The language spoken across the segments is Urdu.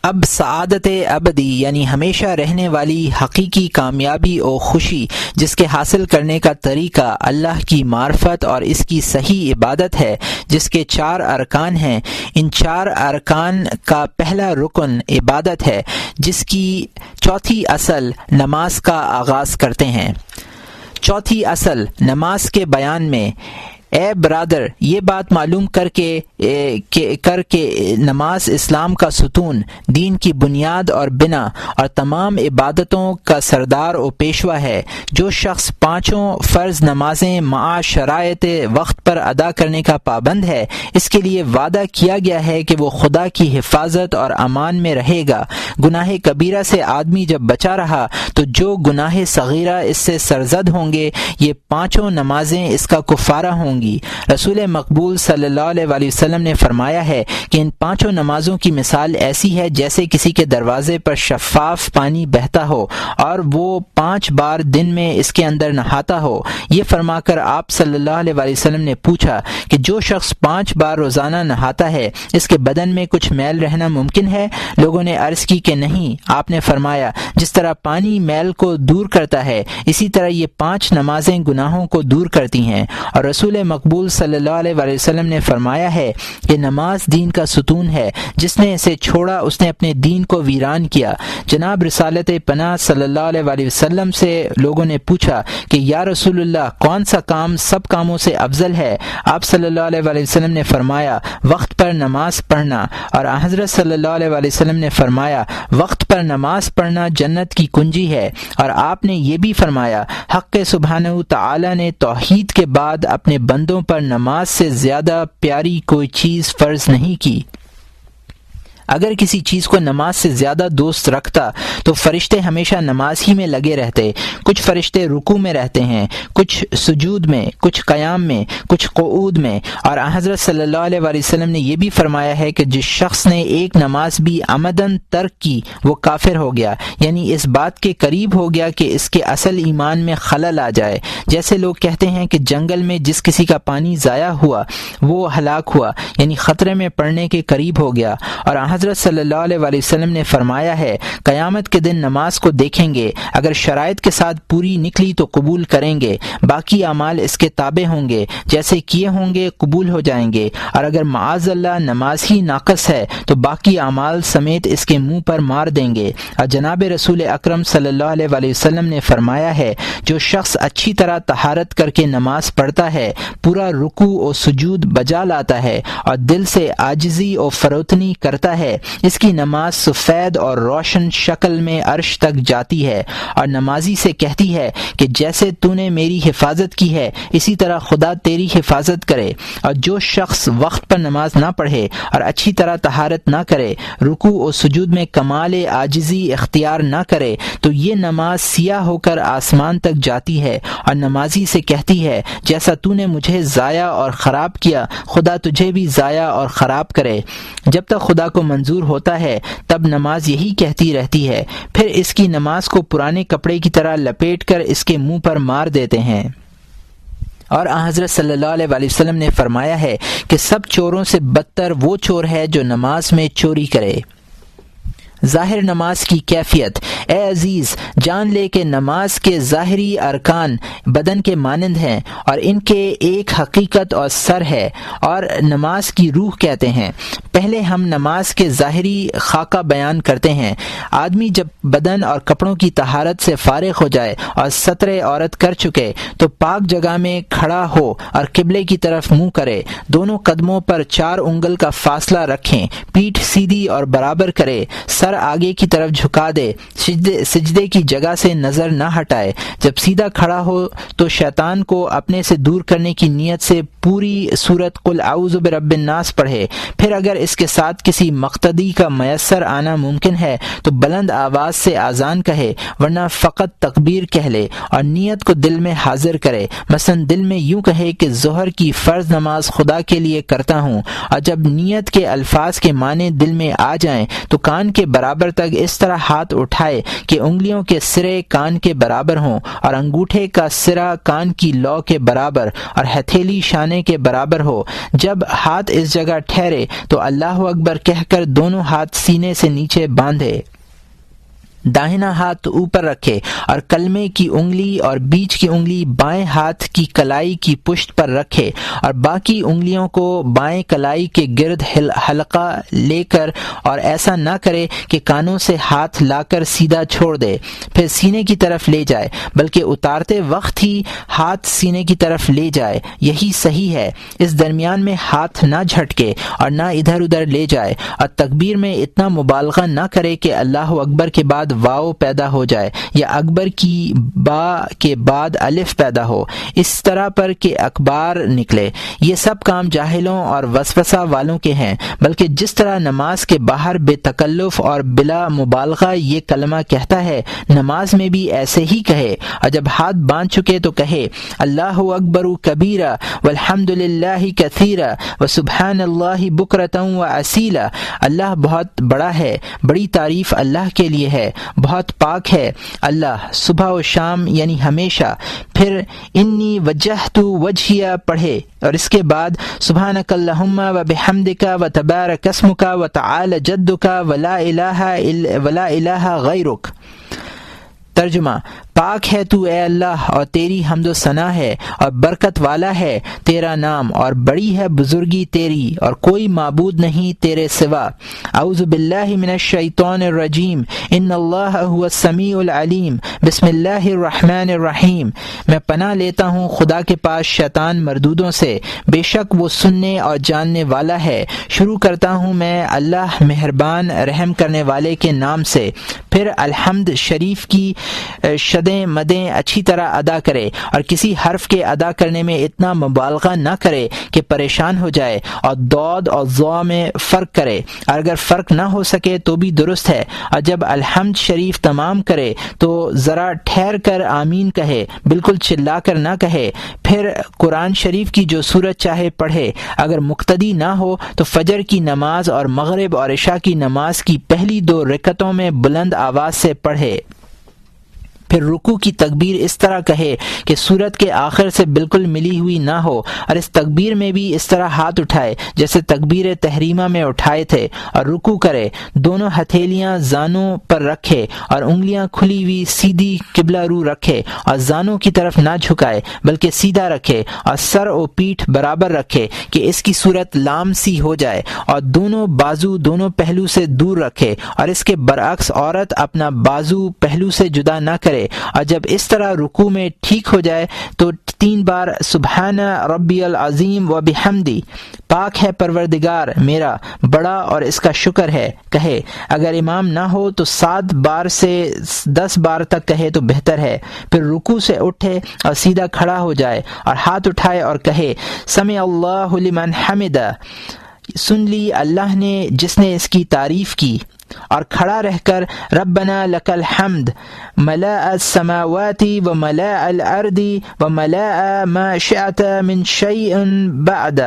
اب سعادت ابدی یعنی ہمیشہ رہنے والی حقیقی کامیابی و خوشی جس کے حاصل کرنے کا طریقہ اللہ کی معرفت اور اس کی صحیح عبادت ہے، جس کے 4 ارکان ہیں۔ ان 4 ارکان کا پہلا رکن عبادت ہے، جس کی چوتھی اصل نماز کا آغاز کرتے ہیں۔ چوتھی اصل نماز کے بیان میں اے برادر، یہ بات معلوم کر کے نماز اسلام کا ستون، دین کی بنیاد اور بنا اور تمام عبادتوں کا سردار و پیشوا ہے۔ جو شخص 5 فرض نمازیں مع شرائط وقت پر ادا کرنے کا پابند ہے، اس کے لیے وعدہ کیا گیا ہے کہ وہ خدا کی حفاظت اور امان میں رہے گا۔ گناہ کبیرہ سے آدمی جب بچا رہا تو جو گناہ صغیرہ اس سے سرزد ہوں گے، یہ 5 نمازیں اس کا کفارہ ہوں گی۔ رسول مقبول صلی اللہ علیہ وآلہ وسلم نے فرمایا ہے کہ ان 5 نمازوں کی مثال ایسی ہے جیسے کسی کے دروازے پر شفاف پانی بہتا ہو اور وہ 5 بار دن میں اس کے اندر نہاتا ہو۔ یہ فرما کر آپ صلی اللہ علیہ وآلہ وسلم نے پوچھا کہ جو شخص 5 بار روزانہ نہاتا ہے، اس کے بدن میں کچھ میل رہنا ممکن ہے؟ لوگوں نے عرض کی کہ نہیں۔ آپ نے فرمایا جس طرح پانی میل کو دور کرتا ہے، اسی طرح یہ 5 نمازیں گناہوں کو دور کرتی ہیں۔ اور رسول مقبول صلی اللہ علیہ وآلہ وسلم نے فرمایا ہے کہ نماز دین کا ستون ہے، جس نے اسے چھوڑا اس نے اپنے دین کو ویران کیا۔ جناب رسالت پناہ صلی اللہ علیہ وآلہ وسلم سے لوگوں نے پوچھا کہ یا رسول اللہ، کون سا کام سب کاموں سے افضل ہے؟ آپ صلی اللہ علیہ وآلہ وسلم نے فرمایا وقت پر نماز پڑھنا، اور حضرت صلی اللہ علیہ وآلہ وسلم نے فرمایا وقت پر نماز پڑھنا جنت کی کنجی ہے۔ اور آپ نے یہ بھی فرمایا حق سبحانہ تعالی نے توحید کے بعد اپنے بندوں پر نماز سے زیادہ پیاری کوئی چیز فرض نہیں کی۔ اگر کسی چیز کو نماز سے زیادہ دوست رکھتا تو فرشتے ہمیشہ نماز ہی میں لگے رہتے۔ کچھ فرشتے رکوع میں رہتے ہیں، کچھ سجود میں، کچھ قیام میں، کچھ قعود میں۔ اور حضرت صلی اللہ علیہ وآلہ وسلم نے یہ بھی فرمایا ہے کہ جس شخص نے ایک نماز بھی عمدن ترک کی وہ کافر ہو گیا، یعنی اس بات کے قریب ہو گیا کہ اس کے اصل ایمان میں خلل آ جائے۔ جیسے لوگ کہتے ہیں کہ جنگل میں جس کسی کا پانی ضائع ہوا وہ ہلاک ہوا، یعنی خطرے میں پڑنے کے قریب ہو گیا۔ اور حضرت صلی اللہ علیہ وآلہ وسلم نے فرمایا ہے قیامت کے دن نماز کو دیکھیں گے، اگر شرائط کے ساتھ پوری نکلی تو قبول کریں گے، باقی اعمال اس کے تابع ہوں گے، جیسے کیے ہوں گے قبول ہو جائیں گے، اور اگر معاذ اللہ نماز ہی ناقص ہے تو باقی اعمال سمیت اس کے منہ پر مار دیں گے۔ اور جناب رسول اکرم صلی اللہ علیہ وآلہ وسلم نے فرمایا ہے جو شخص اچھی طرح طہارت کر کے نماز پڑھتا ہے، پورا رکوع و سجود بجا لاتا ہے اور دل سے عاجزی و فروتنی کرتا ہے، اس کی نماز سفید اور روشن شکل میں عرش تک جاتی ہے اور نمازی سے کہتی ہے کہ جیسے تو نے میری حفاظت کی ہے اسی طرح خدا تیری حفاظت کرے۔ اور جو شخص وقت پر نماز نہ پڑھے اور اچھی طرح طہارت نہ کرے، رکوع و سجود میں کمال عاجزی اختیار نہ کرے، تو یہ نماز سیاہ ہو کر آسمان تک جاتی ہے اور نمازی سے کہتی ہے جیسا تو نے مجھے ضائع اور خراب کیا، خدا تجھے بھی ضائع اور خراب کرے۔ جب تک خدا کو منظور ہوتا ہے تب نماز یہی کہتی رہتی ہے، پھر اس کی نماز کو پرانے کپڑے کی طرح لپیٹ کر اس کے منہ پر مار دیتے ہیں۔ اور حضرت صلی اللہ علیہ وآلہ وسلم نے فرمایا ہے کہ سب چوروں سے بدتر وہ چور ہے جو نماز میں چوری کرے۔ ظاہر نماز کی کیفیت۔ اے عزیز، جان لے کہ نماز کے ظاہری ارکان بدن کے مانند ہیں اور ان کے ایک حقیقت اور سر ہے اور نماز کی روح کہتے ہیں۔ پہلے ہم نماز کے ظاہری خاکہ بیان کرتے ہیں۔ آدمی جب بدن اور کپڑوں کی طہارت سے فارغ ہو جائے اور ستر عورت کر چکے تو پاک جگہ میں کھڑا ہو اور قبلے کی طرف منہ کرے، دونوں قدموں پر 4 انگل کا فاصلہ رکھیں، پیٹھ سیدھی اور برابر کرے، سر آگے کی طرف جھکا دے، سجدے کی جگہ سے نظر نہ ہٹائے۔ جب سیدھا کھڑا ہو تو شیطان کو اپنے سے دور کرنے کی نیت سے پوری سورت قل اعوذ برب الناس پڑھے۔ پھر اگر اس کے ساتھ کسی مقتدی کا میسر آنا ممکن ہے تو بلند آواز سے اذان کہے، ورنہ فقط تکبیر کہہ لے اور نیت کو دل میں حاضر کرے۔ مثلا دل میں یوں کہے کہ ظہر کی فرض نماز خدا کے لیے کرتا ہوں، اور جب نیت کے الفاظ کے معنی دل میں آ جائیں تو کان کے برابر تک اس طرح ہاتھ اٹھائے کہ انگلیوں کے سرے کان کے برابر ہوں اور انگوٹھے کا سرا کان کی لو کے برابر اور ہتھیلی شانے کرنے کے برابر ہو۔ جب ہاتھ اس جگہ ٹھہرے تو اللہ اکبر کہہ کر دونوں ہاتھ سینے سے نیچے باندھے، داہنا ہاتھ اوپر رکھے اور کلمے کی انگلی اور بیچ کی انگلی بائیں ہاتھ کی کلائی کی پشت پر رکھے اور باقی انگلیوں کو بائیں کلائی کے گرد حلقہ لے کر، اور ایسا نہ کرے کہ کانوں سے ہاتھ لا کر سیدھا چھوڑ دے پھر سینے کی طرف لے جائے، بلکہ اتارتے وقت ہی ہاتھ سینے کی طرف لے جائے، یہی صحیح ہے۔ اس درمیان میں ہاتھ نہ جھٹکے اور نہ ادھر ادھر لے جائے، اور تکبیر میں اتنا مبالغہ نہ کرے کہ اللہ اکبر کے بعد واو پیدا ہو جائے یا اکبر کی با کے بعد الف پیدا ہو، اس طرح پر کہ اکبار نکلے۔ یہ سب کام جاہلوں اور وسوسہ والوں کے ہیں، بلکہ جس طرح نماز کے باہر بے تکلف اور بلا مبالغہ یہ کلمہ کہتا ہے، نماز میں بھی ایسے ہی کہے، اور جب ہاتھ باندھ چکے تو کہے اللہ اکبر کبیرہ والحمد للہ کثیرہ وسبحان اللہ بکرۃ واصیلا۔ اللہ بہت بڑا ہے، بڑی تعریف اللہ کے لیے ہے، بہت پاک ہے اللہ، صبح و شام یعنی ہمیشہ۔ پھر انی وجہت وجہیہ پڑھے اور اس کے بعد سبحانک اللہم و بحمدک و تبارک اسمک و تعالی جدک ولا الہ غیرک۔ ترجمہ: پاک ہے تو اے اللہ اور تیری حمد و ثنا ہے، اور برکت والا ہے تیرا نام، اور بڑی ہے بزرگی تیری، اور کوئی معبود نہیں تیرے سوا۔ اعوذ باللہ من الشیطان الرجیم، ان اللہ هو السمیع العلیم، بسم اللہ الرحمن الرحیم۔ میں پناہ لیتا ہوں خدا کے پاس شیطان مردودوں سے، بے شک وہ سننے اور جاننے والا ہے۔ شروع کرتا ہوں میں اللہ مہربان رحم کرنے والے کے نام سے۔ پھر الحمد شریف کی شدیں مدیں اچھی طرح ادا کرے، اور کسی حرف کے ادا کرنے میں اتنا مبالغہ نہ کرے کہ پریشان ہو جائے، اور ضاد اور ظا میں فرق کرے، اور اگر فرق نہ ہو سکے تو بھی درست ہے۔ اور جب الحمد شریف تمام کرے تو ذرا ٹھہر کر آمین کہے، بالکل چلا کر نہ کہے۔ پھر قرآن شریف کی جو سورت چاہے پڑھے، اگر مقتدی نہ ہو تو فجر کی نماز اور مغرب اور عشاء کی نماز کی پہلی 2 رکعتوں میں بلند آواز سے پڑھے۔ پھر رکوع کی تکبیر اس طرح کہے کہ سورت کے آخر سے بالکل ملی ہوئی نہ ہو، اور اس تکبیر میں بھی اس طرح ہاتھ اٹھائے جیسے تکبیر تحریمہ میں اٹھائے تھے، اور رکوع کرے، دونوں ہتھیلیاں زانوں پر رکھے اور انگلیاں کھلی ہوئی سیدھی قبلہ رو رکھے، اور زانوں کی طرف نہ جھکائے بلکہ سیدھا رکھے، اور سر و پیٹھ برابر رکھے کہ اس کی صورت لام سی ہو جائے، اور دونوں بازو دونوں پہلو سے دور رکھے، اور اس کے برعکس عورت اپنا بازو پہلو سے جدا نہ کرے۔ اور جب اس طرح رکوع میں ٹھیک ہو جائے تو 3 بار سبحان ربی العظیم و بحمدی، پاک ہے پروردگار میرا بڑا اور اس کا شکر ہے کہے۔ اگر امام نہ ہو تو 7 بار سے 10 بار تک کہے تو بہتر ہے۔ پھر رکوع سے اٹھے اور سیدھا کھڑا ہو جائے اور ہاتھ اٹھائے اور کہے سمع اللہ لمن حمدہ، سن لی اللہ نے جس نے اس کی تعریف کی، اور کھڑا رہ کر ربنا لک الحمد ملاء السماوات و ملاء الارض و ملاء ما شئت من شیء بعد،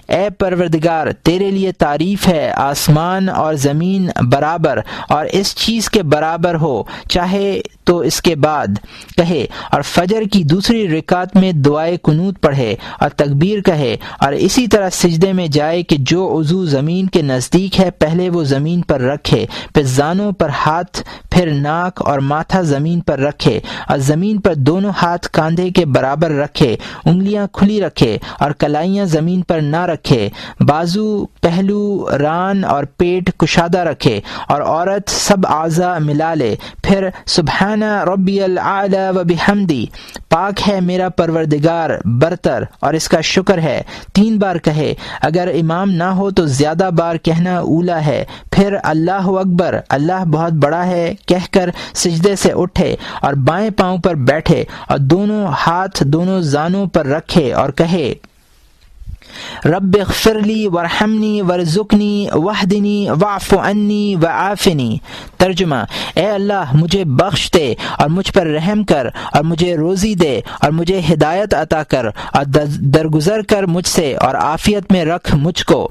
اے پروردگار تیرے لیے تعریف ہے آسمان اور زمین برابر اور اس چیز کے برابر ہو چاہے تو اس کے بعد کہے، اور فجر کی دوسری رکعت میں دعائے قنوت پڑھے اور تکبیر کہے، اور اسی طرح سجدے میں جائے کہ جو عضو زمین کے نزدیک ہے پہلے وہ زمین پر رکھے، پھر زانوں پر ہاتھ، پھر ناک اور ماتھا زمین پر رکھے، اور زمین پر دونوں ہاتھ کاندھے کے برابر رکھے، انگلیاں کھلی رکھے اور کلائیاں زمین پر نہ رکھے، بازو، پہلو، ران اور پیٹ کشادہ رکھے، اور عورت سب اعضاء ملا لے۔ پھر سبحان ربی العلی و بحمدی، پاک ہے میرا پروردگار برتر اور اس کا شکر ہے، 3 بار کہے۔ اگر امام نہ ہو تو زیادہ بار کہنا اولا ہے۔ پھر اللہ اکبر، اللہ بہت بڑا ہے کہہ کر سجدے سے اٹھے اور بائیں پاؤں پر بیٹھے اور دونوں ہاتھ دونوں زانوں پر رکھے اور کہے رب اغفر لی ورحمنی ورزقنی وحدنی واعف عنی وعافنی۔ ترجمہ: اے اللہ مجھے بخش دے اور مجھ پر رحم کر اور مجھے روزی دے اور مجھے ہدایت عطا کر اور درگزر کر مجھ سے اور عافیت میں رکھ مجھ کو۔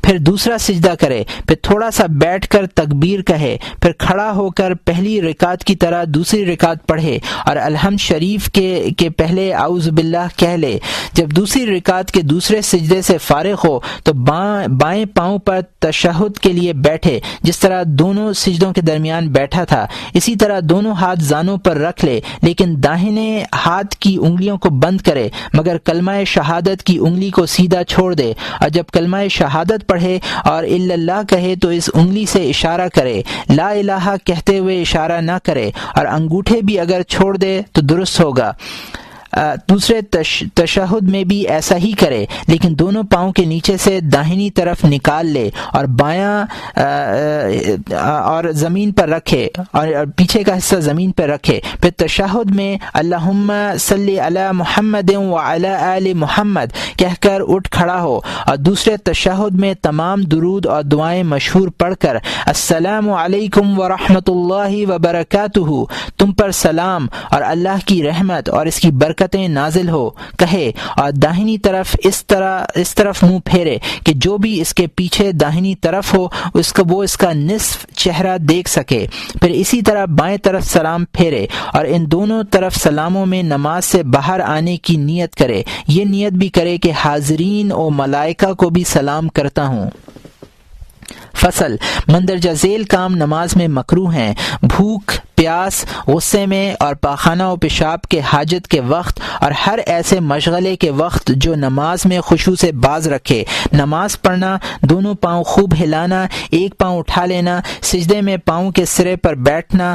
پھر دوسرا سجدہ کرے، پھر تھوڑا سا بیٹھ کر تکبیر کہے، پھر کھڑا ہو کر پہلی رکعت کی طرح دوسری رکعت پڑھے اور الحمد شریف کے پہلے اعوذ باللہ کہہ لے۔ جب دوسری رکعت کے دوسرے سجدے سے فارغ ہو تو بائیں پاؤں پر تشہد کے لیے بیٹھے جس طرح دونوں سجدوں کے درمیان بیٹھا تھا۔ اسی طرح دونوں ہاتھ زانوں پر رکھ لے، لیکن داہنے ہاتھ کی انگلیوں کو بند کرے مگر کلمہ شہادت کی انگلی کو سیدھا چھوڑ دے، اور جب کلمہ شہادت پڑھے اور الا اللہ کہے تو اس انگلی سے اشارہ کرے، لا الہ کہتے ہوئے اشارہ نہ کرے، اور انگوٹھے بھی اگر چھوڑ دے تو درست ہوگا۔ دوسرے تشہد میں بھی ایسا ہی کرے، لیکن دونوں پاؤں کے نیچے سے داہنی طرف نکال لے اور بایاں اور زمین پر رکھے اور پیچھے کا حصہ زمین پر رکھے۔ پھر تشہد میں اللہم صلی علی محمد وعلی آل محمد کہہ کر اٹھ کھڑا ہو، اور دوسرے تشہد میں تمام درود اور دعائیں مشہور پڑھ کر السلام علیکم ورحمۃ اللہ وبرکاتہ، تم پر سلام اور اللہ کی رحمت اور اس کی برکتیں نازل ہو کہے، اور داہنی طرف اس طرف منہ پھیرے کہ جو بھی اس کے پیچھے داہنی طرف ہو وہ اس کا نصف چہرہ دیکھ سکے۔ پھر اسی طرح بائیں طرف سلام پھیرے اور ان دونوں طرف سلاموں میں نماز سے باہر آنے کی نیت کرے۔ یہ نیت بھی کرے کہ حاضرین و ملائکہ کو بھی سلام کرتا ہوں۔ فصل: مندرجہ ذیل کام نماز میں مکروہ ہیں۔ بھوک، پیاس، غصے میں اور پاخانہ و پیشاب کے حاجت کے وقت اور ہر ایسے مشغلے کے وقت جو نماز میں خشوع سے باز رکھے۔ نماز پڑھنا، دونوں پاؤں خوب ہلانا، ایک پاؤں اٹھا لینا، سجدے میں پاؤں کے سرے پر بیٹھنا،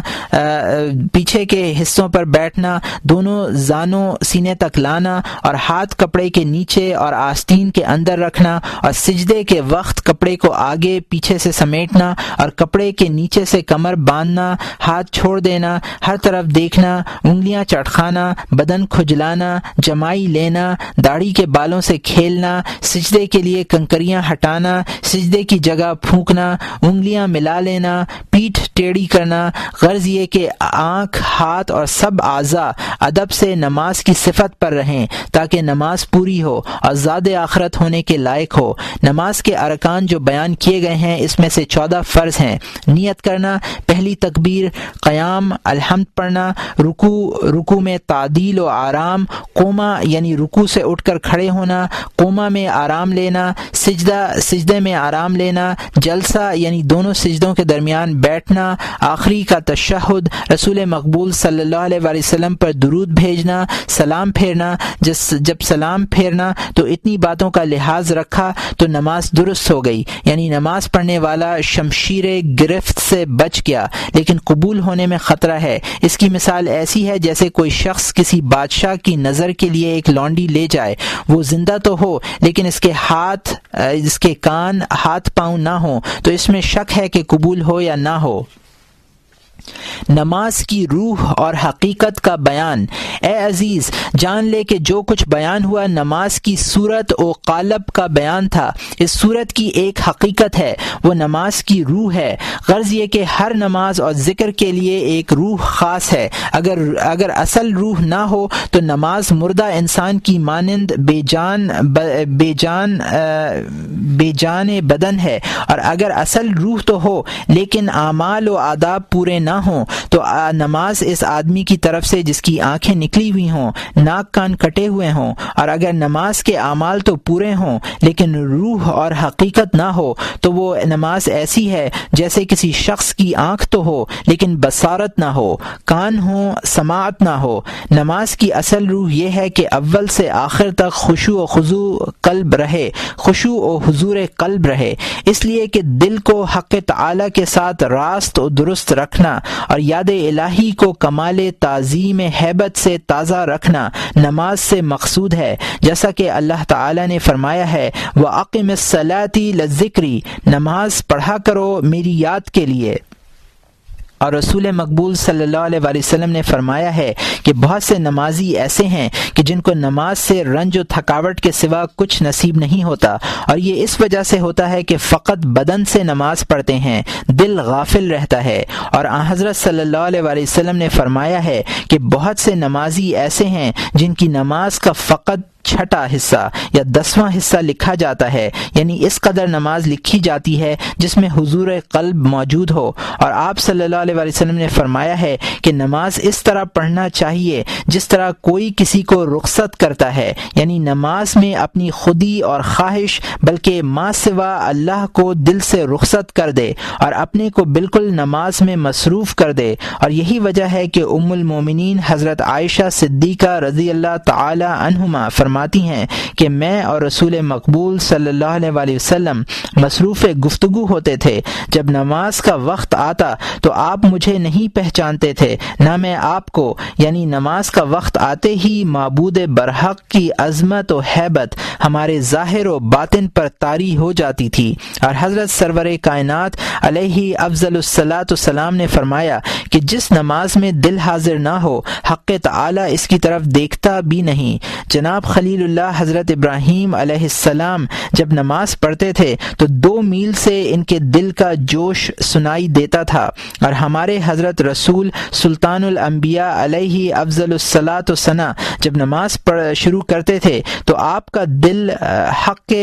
پیچھے کے حصوں پر بیٹھنا، دونوں زانوں سینے تک لانا اور ہاتھ کپڑے کے نیچے اور آستین کے اندر رکھنا، اور سجدے کے وقت کپڑے کو آگے پیچھے سے سمیٹنا اور کپڑے کے نیچے سے کمر باندھنا، ہاتھ چھوڑ دینا، ہر طرف دیکھنا، انگلیاں چٹخانا، بدن کھجلانا، جمائی لینا، داڑھی کے بالوں سے کھیلنا، سجدے کے لیے کنکریاں ہٹانا، سجدے کی جگہ پھونکنا، انگلیاں ملا لینا، پیٹھ ٹیڑھی کرنا۔ غرض یہ کہ آنکھ، ہاتھ اور سب اعضاء ادب سے نماز کی صفت پر رہیں تاکہ نماز پوری ہو اور زاد آخرت ہونے کے لائق ہو۔ نماز کے ارکان جو بیان کیے گئے ہیں اس میں سے 14 فرض ہیں: نیت کرنا، پہلی تکبیر، قیام، الحمد پڑھنا، رکوع میں تعدیل و آرام، قوما یعنی رکوع سے اٹھ کر کھڑے ہونا، قوما میں آرام لینا، سجدے میں آرام لینا، جلسہ یعنی دونوں سجدوں کے درمیان بیٹھنا، آخری کا تشہد، رسول مقبول صلی اللہ علیہ وآلہ وسلم پر درود بھیجنا، سلام پھیرنا۔ جب سلام پھیرنا تو اتنی باتوں کا لحاظ رکھا تو نماز درست ہو گئی، یعنی نماز پڑھنے والا شمشیر گرفت سے بچ گیا، لیکن قبول ہونے میں خطرہ ہے۔ اس کی مثال ایسی ہے جیسے کوئی شخص کسی بادشاہ کی نظر کے لیے ایک لونڈی لے جائے، وہ زندہ تو ہو لیکن اس کے کان، ہاتھ پاؤں نہ ہوں، تو اس میں شک ہے کہ قبول ہو یا نہ ہو۔ نماز کی روح اور حقیقت کا بیان۔ اے عزیز، جان لے کہ جو کچھ بیان ہوا نماز کی صورت و قالب کا بیان تھا۔ اس صورت کی ایک حقیقت ہے، وہ نماز کی روح ہے۔ غرض یہ کہ ہر نماز اور ذکر کے لیے ایک روح خاص ہے۔ اگر اصل روح نہ ہو تو نماز مردہ انسان کی مانند بے جان بدن ہے، اور اگر اصل روح تو ہو لیکن اعمال و آداب پورے نہ ہوں تو نماز اس آدمی کی طرف سے جس کی آنکھیں نکلی ہوئی ہوں، ناک کان کٹے ہوئے ہوں، اور اگر نماز کے اعمال تو پورے ہوں لیکن روح اور حقیقت نہ ہو تو وہ نماز ایسی ہے جیسے کسی شخص کی آنکھ تو ہو لیکن بصارت نہ ہو، کان ہو سماعت نہ ہو۔ نماز کی اصل روح یہ ہے کہ اول سے آخر تک خشوع و حضور قلب رہے، اس لیے کہ دل کو حق تعالی کے ساتھ راست و درست رکھنا اور یاد الہی کو کمال تعظیم ہیبت سے تازہ رکھنا نماز سے مقصود ہے، جیسا کہ اللہ تعالی نے فرمایا ہے وَأَقِمِ الصَّلَاةِ لِلذِّكْرِ، نماز پڑھا کرو میری یاد کے لیے۔ اور رسول مقبول صلی اللہ علیہ وآلہ وسلم نے فرمایا ہے کہ بہت سے نمازی ایسے ہیں کہ جن کو نماز سے رنج و تھکاوٹ کے سوا کچھ نصیب نہیں ہوتا، اور یہ اس وجہ سے ہوتا ہے کہ فقط بدن سے نماز پڑھتے ہیں، دل غافل رہتا ہے۔ اور آن حضرت صلی اللہ علیہ وآلہ وسلم نے فرمایا ہے کہ بہت سے نمازی ایسے ہیں جن کی نماز کا فقط چھٹا حصہ یا 10واں حصہ لکھا جاتا ہے، یعنی اس قدر نماز لکھی جاتی ہے جس میں حضور قلب موجود ہو۔ اور آپ صلی اللہ علیہ وآلہ وسلم نے فرمایا ہے کہ نماز اس طرح پڑھنا چاہیے جس طرح کوئی کسی کو رخصت کرتا ہے، یعنی نماز میں اپنی خودی اور خواہش بلکہ ما سوا اللہ کو دل سے رخصت کر دے اور اپنے کو بالکل نماز میں مصروف کر دے۔ اور یہی وجہ ہے کہ ام المومنین حضرت عائشہ صدیقہ رضی اللہ تعالی عنہما فرماتی ہیں کہ میں اور رسول مقبول صلی اللہ علیہ وآلہ وسلم مصروف گفتگو ہوتے تھے، جب نماز کا وقت آتا تو آپ مجھے نہیں پہچانتے تھے نہ میں آپ کو، یعنی نماز کا وقت آتے ہی معبود برحق کی عظمت و ہیبت ہمارے ظاہر و باطن پر طاری ہو جاتی تھی۔ اور حضرت سرور کائنات علیہ افضل الصلاۃ والسلام نے فرمایا کہ جس نماز میں دل حاضر نہ ہو حق تعالی اس کی طرف دیکھتا بھی نہیں۔ جناب خلیل اللہ حضرت ابراہیم علیہ السلام جب نماز پڑھتے تھے تو 2 میل سے ان کے دل کا جوش سنائی دیتا تھا، اور ہمارے حضرت رسول سلطان الانبیاء علیہ افضل الصلاۃ والسلام جب نماز شروع کرتے تھے تو آپ کا دل حق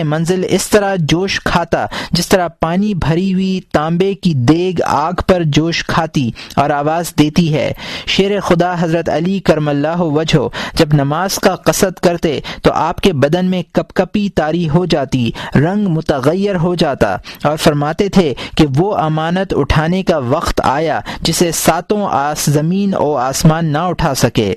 منزل اس طرح جوش کھاتا جس طرح پانی بھری ہوئی تانبے کی دیگ آگ پر جوش کھاتی اور آواز دیتی ہے۔ شیر خدا حضرت علی کرم اللہ وجہ جب نماز کا قصد کرتے تو آپ کے بدن میں کپ کپی طاری ہو جاتی، رنگ متغیر ہو جاتا، اور فرماتے تھے کہ وہ امانت اٹھانے کا وقت آیا جسے 7 زمین و آسمان نہ اٹھا سکے۔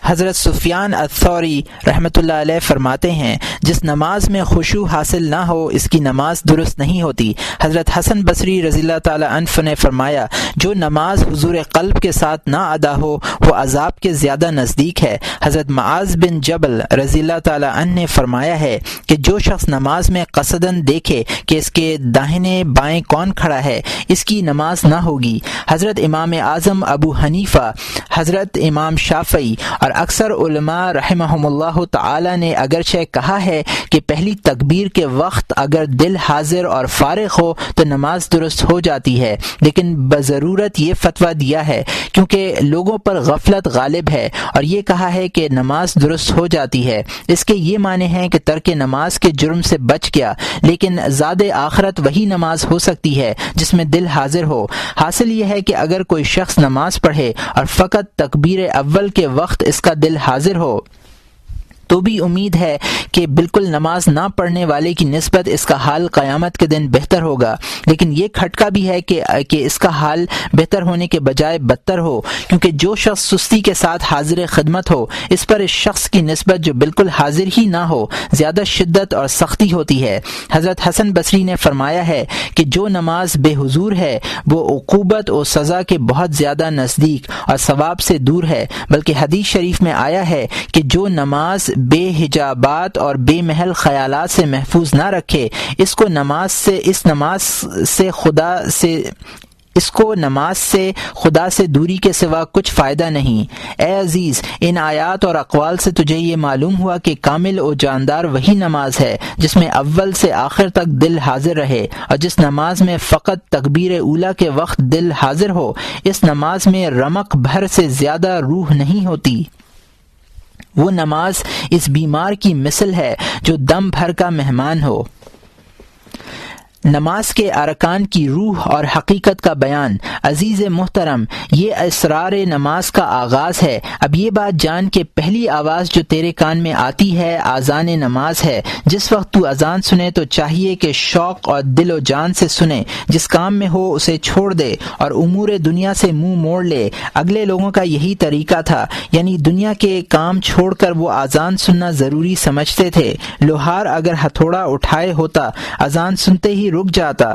حضرت سفیان الثوری رحمۃ اللہ علیہ فرماتے ہیں جس نماز میں خشوع حاصل نہ ہو اس کی نماز درست نہیں ہوتی۔ حضرت حسن بصری رضی اللہ تعالی عنہ نے فرمایا جو نماز حضور قلب کے ساتھ نہ ادا ہو وہ عذاب کے زیادہ نزدیک ہے۔ حضرت معاذ بن جبل رضی اللہ تعالی عنہ نے فرمایا ہے کہ جو شخص نماز میں قصداً دیکھے کہ اس کے داہنے بائیں کون کھڑا ہے اس کی نماز نہ ہوگی۔ حضرت امام اعظم ابو حنیفہ، حضرت امام شافعی اور اکثر علماء رحمہم اللہ تعالی نے اگرچہ کہا ہے کہ پہلی تکبیر کے وقت اگر دل حاضر اور فارغ ہو تو نماز درست ہو جاتی ہے، لیکن بضرورت یہ فتویٰ دیا ہے کیونکہ لوگوں پر غفلت غالب ہے اور یہ کہا ہے کہ نماز درست ہو جاتی ہے۔ اس کے یہ معنی ہیں کہ ترک نماز کے جرم سے بچ گیا، لیکن زاد آخرت وہی نماز ہو سکتی ہے جس میں دل حاضر ہو۔ حاصل یہ ہے کہ اگر کوئی شخص نماز پڑھے اور فقط تکبیر اول کے وقت اس کا دل حاضر ہو تو بھی امید ہے کہ بالکل نماز نہ پڑھنے والے کی نسبت اس کا حال قیامت کے دن بہتر ہوگا، لیکن یہ کھٹکا بھی ہے کہ اس کا حال بہتر ہونے کے بجائے بدتر ہو، کیونکہ جو شخص سستی کے ساتھ حاضر خدمت ہو اس پر اس شخص کی نسبت جو بالکل حاضر ہی نہ ہو زیادہ شدت اور سختی ہوتی ہے۔ حضرت حسن بصری نے فرمایا ہے کہ جو نماز بے حضور ہے وہ عقوبت و سزا کے بہت زیادہ نزدیک اور ثواب سے دور ہے، بلکہ حدیث شریف میں آیا ہے کہ جو نماز بے حجابات اور بے محل خیالات سے محفوظ نہ رکھے اس کو نماز سے خدا سے دوری کے سوا کچھ فائدہ نہیں۔ اے عزیز، ان آیات اور اقوال سے تجھے یہ معلوم ہوا کہ کامل و جاندار وہی نماز ہے جس میں اول سے آخر تک دل حاضر رہے، اور جس نماز میں فقط تکبیر اولیٰ کے وقت دل حاضر ہو اس نماز میں رمق بھر سے زیادہ روح نہیں ہوتی۔ وہ نماز اس بیمار کی مثل ہے جو دم بھر کا مہمان ہو۔ نماز کے ارکان کی روح اور حقیقت کا بیان۔ عزیز محترم، یہ اسرار نماز کا آغاز ہے۔ اب یہ بات جان کہ پہلی آواز جو تیرے کان میں آتی ہے آذان نماز ہے۔ جس وقت تو اذان سنے تو چاہیے کہ شوق اور دل و جان سے سنے، جس کام میں ہو اسے چھوڑ دے اور امور دنیا سے منہ موڑ لے۔ اگلے لوگوں کا یہی طریقہ تھا، یعنی دنیا کے کام چھوڑ کر وہ اذان سننا ضروری سمجھتے تھے۔ لوہار اگر ہتھوڑا اٹھائے ہوتا اذان سنتے ہی رک جاتا۔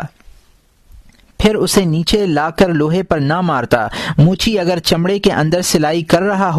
پھر اسے نیچے لا کر لوہے پر نہ مارتا۔ موچی اگر چمڑے کے اندر سلائی کر رہا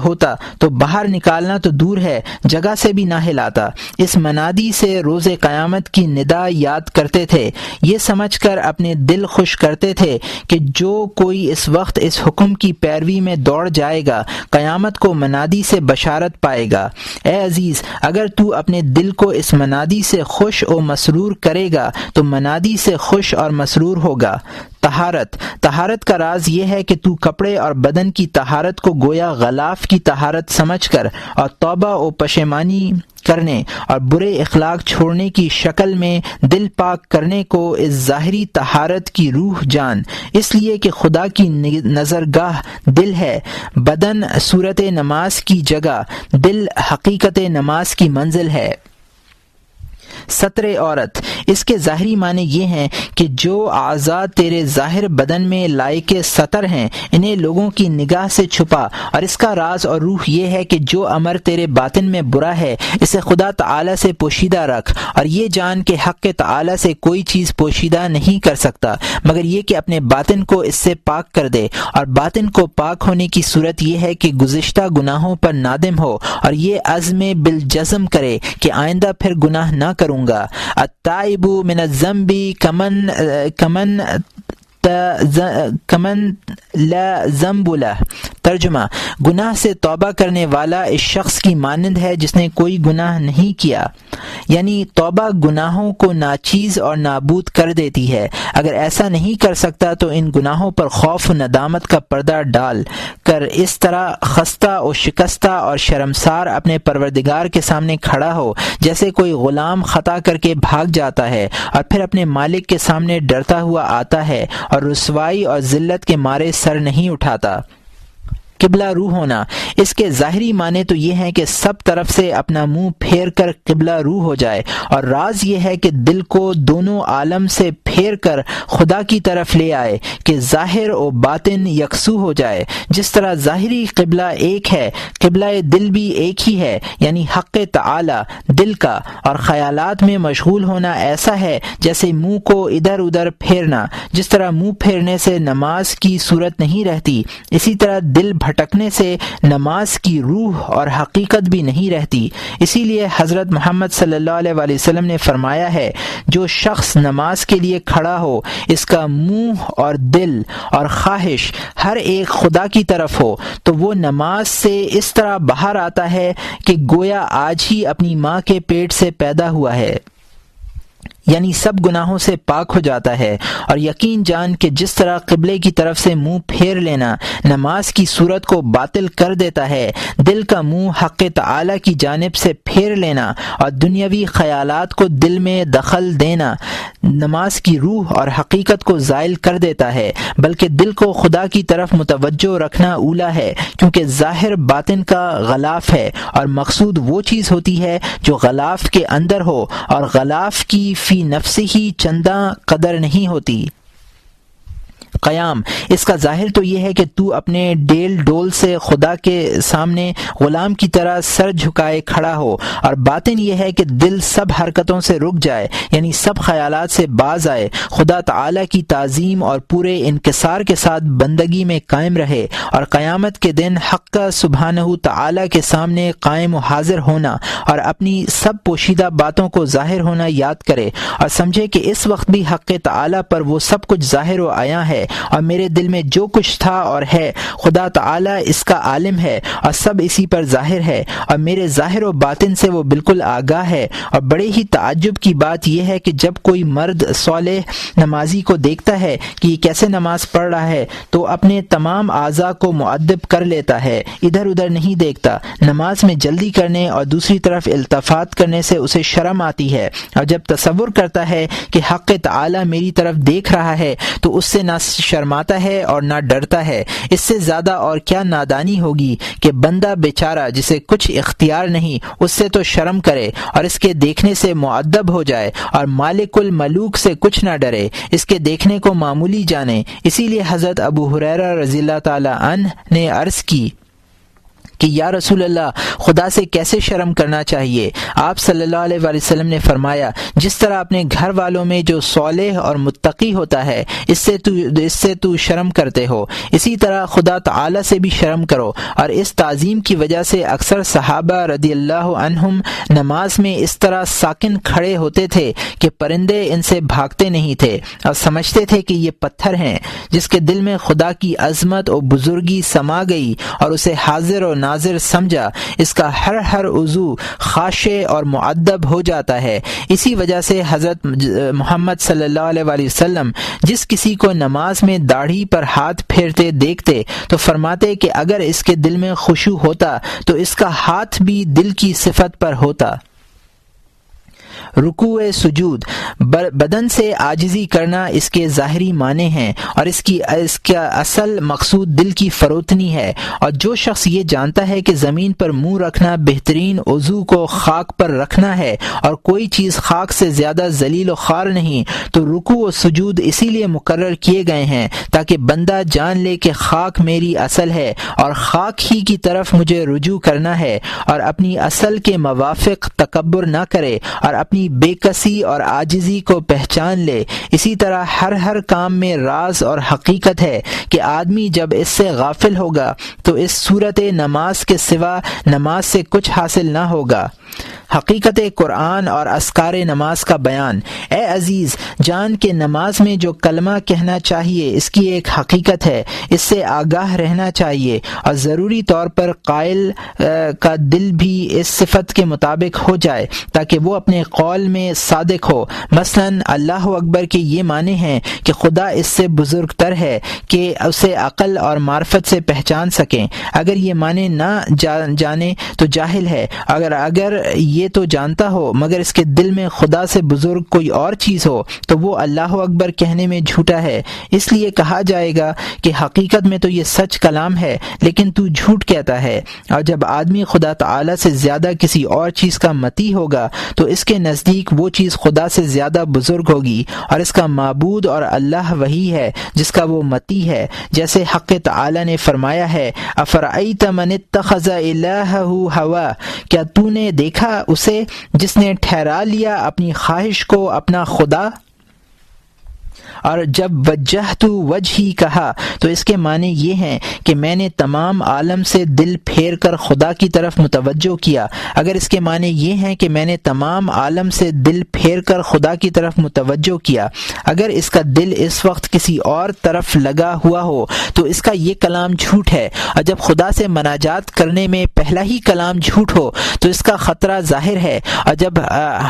ہوتا تو باہر نکالنا تو دور ہے، جگہ سے بھی نہ ہلاتا۔ اس منادی سے روز قیامت کی ندا یاد کرتے تھے، یہ سمجھ کر اپنے دل خوش کرتے تھے کہ جو کوئی اس وقت اس حکم کی پیروی میں دوڑ جائے گا قیامت کو منادی سے بشارت پائے گا۔ اے عزیز، اگر تو اپنے دل کو اس منادی سے خوش و مسرور کرے گا تو منادی سے خوش اور مسرور ہوگا۔ طہارت کا راز یہ ہے کہ تو کپڑے اور بدن کی طہارت کو گویا غلاف کی طہارت سمجھ کر اور توبہ و پشیمانی کرنے اور برے اخلاق چھوڑنے کی شکل میں دل پاک کرنے کو اس ظاہری طہارت کی روح جان، اس لیے کہ خدا کی نظرگاہ دل ہے، بدن صورت نماز کی جگہ، دل حقیقت نماز کی منزل ہے۔ ستر عورت، اس کے ظاہری معنی یہ ہیں کہ جو اعضاء تیرے ظاہر بدن میں لائق ستر ہیں انہیں لوگوں کی نگاہ سے چھپا، اور اس کا راز اور روح یہ ہے کہ جو امر تیرے باطن میں برا ہے اسے خدا تعالی سے پوشیدہ رکھ، اور یہ جان کہ حق تعالی سے کوئی چیز پوشیدہ نہیں کر سکتا مگر یہ کہ اپنے باطن کو اس سے پاک کر دے، اور باطن کو پاک ہونے کی صورت یہ ہے کہ گزشتہ گناہوں پر نادم ہو اور یہ عزم بالجزم کرے کہ آئندہ پھر گناہ نہ کروں گا۔ التائب من الذنب کمن لا ذنب لہ۔ ترجمہ، گناہ سے توبہ کرنے والا اس شخص کی مانند ہے جس نے کوئی گناہ نہیں کیا، یعنی توبہ گناہوں کو ناچیز اور نابود کر دیتی ہے۔ اگر ایسا نہیں کر سکتا تو ان گناہوں پر خوف و ندامت کا پردہ ڈال کر اس طرح خستہ و شکستہ اور شرمسار اپنے پروردگار کے سامنے کھڑا ہو جیسے کوئی غلام خطا کر کے بھاگ جاتا ہے اور پھر اپنے مالک کے سامنے ڈرتا ہوا آتا ہے اور رسوائی اور ذلت کے مارے سر نہیں اٹھاتا۔ قبلہ رو ہونا، اس کے ظاہری معنی تو یہ ہیں کہ سب طرف سے اپنا منہ پھیر کر قبلہ رو ہو جائے، اور راز یہ ہے کہ دل کو دونوں عالم سے پھیر کر خدا کی طرف لے آئے کہ ظاہر و باطن یکسو ہو جائے۔ جس طرح ظاہری قبلہ ایک ہے، قبلہ دل بھی ایک ہی ہے، یعنی حق تعالی دل کا، اور خیالات میں مشغول ہونا ایسا ہے جیسے منہ کو ادھر ادھر پھیرنا۔ جس طرح منہ پھیرنے سے نماز کی صورت نہیں رہتی، اسی طرح دل بھٹکنے سے نماز کی روح اور حقیقت بھی نہیں رہتی۔ اسی لیے حضرت محمد صلی اللہ علیہ وآلہ وسلم نے فرمایا ہے، جو شخص نماز کے لیے کھڑا ہو اس کا منہ اور دل اور خواہش ہر ایک خدا کی طرف ہو تو وہ نماز سے اس طرح باہر آتا ہے کہ گویا آج ہی اپنی ماں کے پیٹ سے پیدا ہوا ہے، یعنی سب گناہوں سے پاک ہو جاتا ہے۔ اور یقین جان کہ جس طرح قبلے کی طرف سے منہ پھیر لینا نماز کی صورت کو باطل کر دیتا ہے، دل کا منہ حق تعالی کی جانب سے پھیر لینا اور دنیاوی خیالات کو دل میں دخل دینا نماز کی روح اور حقیقت کو زائل کر دیتا ہے، بلکہ دل کو خدا کی طرف متوجہ رکھنا اولا ہے، کیونکہ ظاہر باطن کا غلاف ہے اور مقصود وہ چیز ہوتی ہے جو غلاف کے اندر ہو، اور غلاف کی فی نفس ہی چنداں قدر نہیں ہوتی۔ قیام، اس کا ظاہر تو یہ ہے کہ تو اپنے ڈیل ڈول سے خدا کے سامنے غلام کی طرح سر جھکائے کھڑا ہو، اور باطن یہ ہے کہ دل سب حرکتوں سے رک جائے، یعنی سب خیالات سے باز آئے، خدا تعالی کی تعظیم اور پورے انکسار کے ساتھ بندگی میں قائم رہے، اور قیامت کے دن حق کا سبحانہ تعالی کے سامنے قائم و حاضر ہونا اور اپنی سب پوشیدہ باتوں کو ظاہر ہونا یاد کرے، اور سمجھے کہ اس وقت بھی حق تعالی پر وہ سب کچھ ظاہر و عیاں ہے، اور میرے دل میں جو کچھ تھا اور ہے خدا تعالی اس کا عالم ہے اور سب اسی پر ظاہر ہے، اور میرے ظاہر و باطن سے وہ بالکل آگاہ ہے۔ اور بڑے ہی تعجب کی بات یہ ہے کہ جب کوئی مرد صالح نمازی کو دیکھتا ہے کہ یہ کیسے نماز پڑھ رہا ہے تو اپنے تمام اعضاء کو مؤدب کر لیتا ہے، ادھر ادھر نہیں دیکھتا۔ نماز میں جلدی کرنے اور دوسری طرف التفات کرنے سے اسے شرم آتی ہے، اور جب تصور کرتا ہے کہ حق تعالی میری طرف دیکھ رہا ہے تو اس سے نہ شرماتا ہے اور نہ ڈرتا ہے۔ اس سے زیادہ اور کیا نادانی ہوگی کہ بندہ بیچارہ جسے کچھ اختیار نہیں اس سے تو شرم کرے اور اس کے دیکھنے سے مؤدب ہو جائے، اور مالک الملوک سے کچھ نہ ڈرے، اس کے دیکھنے کو معمولی جانے۔ اسی لیے حضرت ابو ہریرہ رضی اللہ تعالی عنہ نے عرض کی کہ یا رسول اللہ خدا سے کیسے شرم کرنا چاہیے؟ آپ صلی اللہ علیہ وآلہ وسلم نے فرمایا جس طرح اپنے گھر والوں میں جو صالح اور متقی ہوتا ہے اس سے تو شرم کرتے ہو، اسی طرح خدا تعالی سے بھی شرم کرو۔ اور اس تعظیم کی وجہ سے اکثر صحابہ رضی اللہ عنہم نماز میں اس طرح ساکن کھڑے ہوتے تھے کہ پرندے ان سے بھاگتے نہیں تھے اور سمجھتے تھے کہ یہ پتھر ہیں۔ جس کے دل میں خدا کی عظمت اور بزرگی سما گئی اور اسے حاضر و ناظر سمجھا، اس کا ہر عضو خاشع اور مؤدب ہو جاتا ہے۔ اسی وجہ سے حضرت محمد صلی اللہ علیہ وآلہ وسلم جس کسی کو نماز میں داڑھی پر ہاتھ پھیرتے دیکھتے تو فرماتے کہ اگر اس کے دل میں خشوع ہوتا تو اس کا ہاتھ بھی دل کی صفت پر ہوتا۔ رکوع سجود بدن سے عاجزی کرنا اس کے ظاہری معنی ہیں اور اس کا اصل مقصود دل کی فروتنی ہے، اور جو شخص یہ جانتا ہے کہ زمین پر منہ رکھنا بہترین عضو کو خاک پر رکھنا ہے اور کوئی چیز خاک سے زیادہ ذلیل و خوار نہیں، تو رکوع و سجود اسی لیے مقرر کیے گئے ہیں تاکہ بندہ جان لے کہ خاک میری اصل ہے اور خاک ہی کی طرف مجھے رجوع کرنا ہے، اور اپنی اصل کے موافق تکبر نہ کرے اور اپنی بے کسی اور عاجزی کو پہچان لے۔ اسی طرح ہر کام میں راز اور حقیقت ہے کہ آدمی جب اس سے غافل ہوگا تو اس صورت نماز کے سوا نماز سے کچھ حاصل نہ ہوگا۔ حقیقت قرآن اور اذکار نماز کا بیان۔ اے عزیز جان کے نماز میں جو کلمہ کہنا چاہیے اس کی ایک حقیقت ہے، اس سے آگاہ رہنا چاہیے اور ضروری طور پر قائل کا دل بھی اس صفت کے مطابق ہو جائے تاکہ وہ اپنے قول میں صادق ہو۔ مثلا اللہ اکبر کے یہ معنی ہیں کہ خدا اس سے بزرگ تر ہے کہ اسے عقل اور معرفت سے پہچان سکیں۔ اگر یہ معنی نہ جانے تو جاہل ہے، اگر یہ تو جانتا ہو مگر اس کے دل میں خدا سے بزرگ کوئی اور چیز ہو تو وہ اللہ اکبر کہنے میں جھوٹا ہے۔ اس لیے کہا جائے گا کہ حقیقت میں تو یہ سچ کلام ہے لیکن تو جھوٹ کہتا ہے۔ اور جب آدمی خدا تعالی سے زیادہ کسی اور چیز کا متی ہوگا تو اس کے نزدیک وہ چیز خدا سے زیادہ بزرگ ہوگی، اور اس کا معبود اور اللہ وہی ہے جس کا وہ متی ہے، جیسے حق تعالی نے فرمایا ہے افرأیت من اتخذ الہہ ہوا، کیا تو نے دیکھا اسے جس نے ٹھہرا لیا اپنی خواہش کو اپنا خدا؟ اور جب وجہت وجہی کہا تو اس کے معنی یہ ہیں کہ میں نے تمام عالم سے دل پھیر کر خدا کی طرف متوجہ کیا۔ اگر اس کے معنی یہ ہیں کہ میں نے تمام عالم سے دل پھیر کر خدا کی طرف متوجہ کیا، اگر اس کا دل اس وقت کسی اور طرف لگا ہوا ہو تو اس کا یہ کلام جھوٹ ہے، اور جب خدا سے مناجات کرنے میں پہلا ہی کلام جھوٹ ہو تو اس کا خطرہ ظاہر ہے، اور جب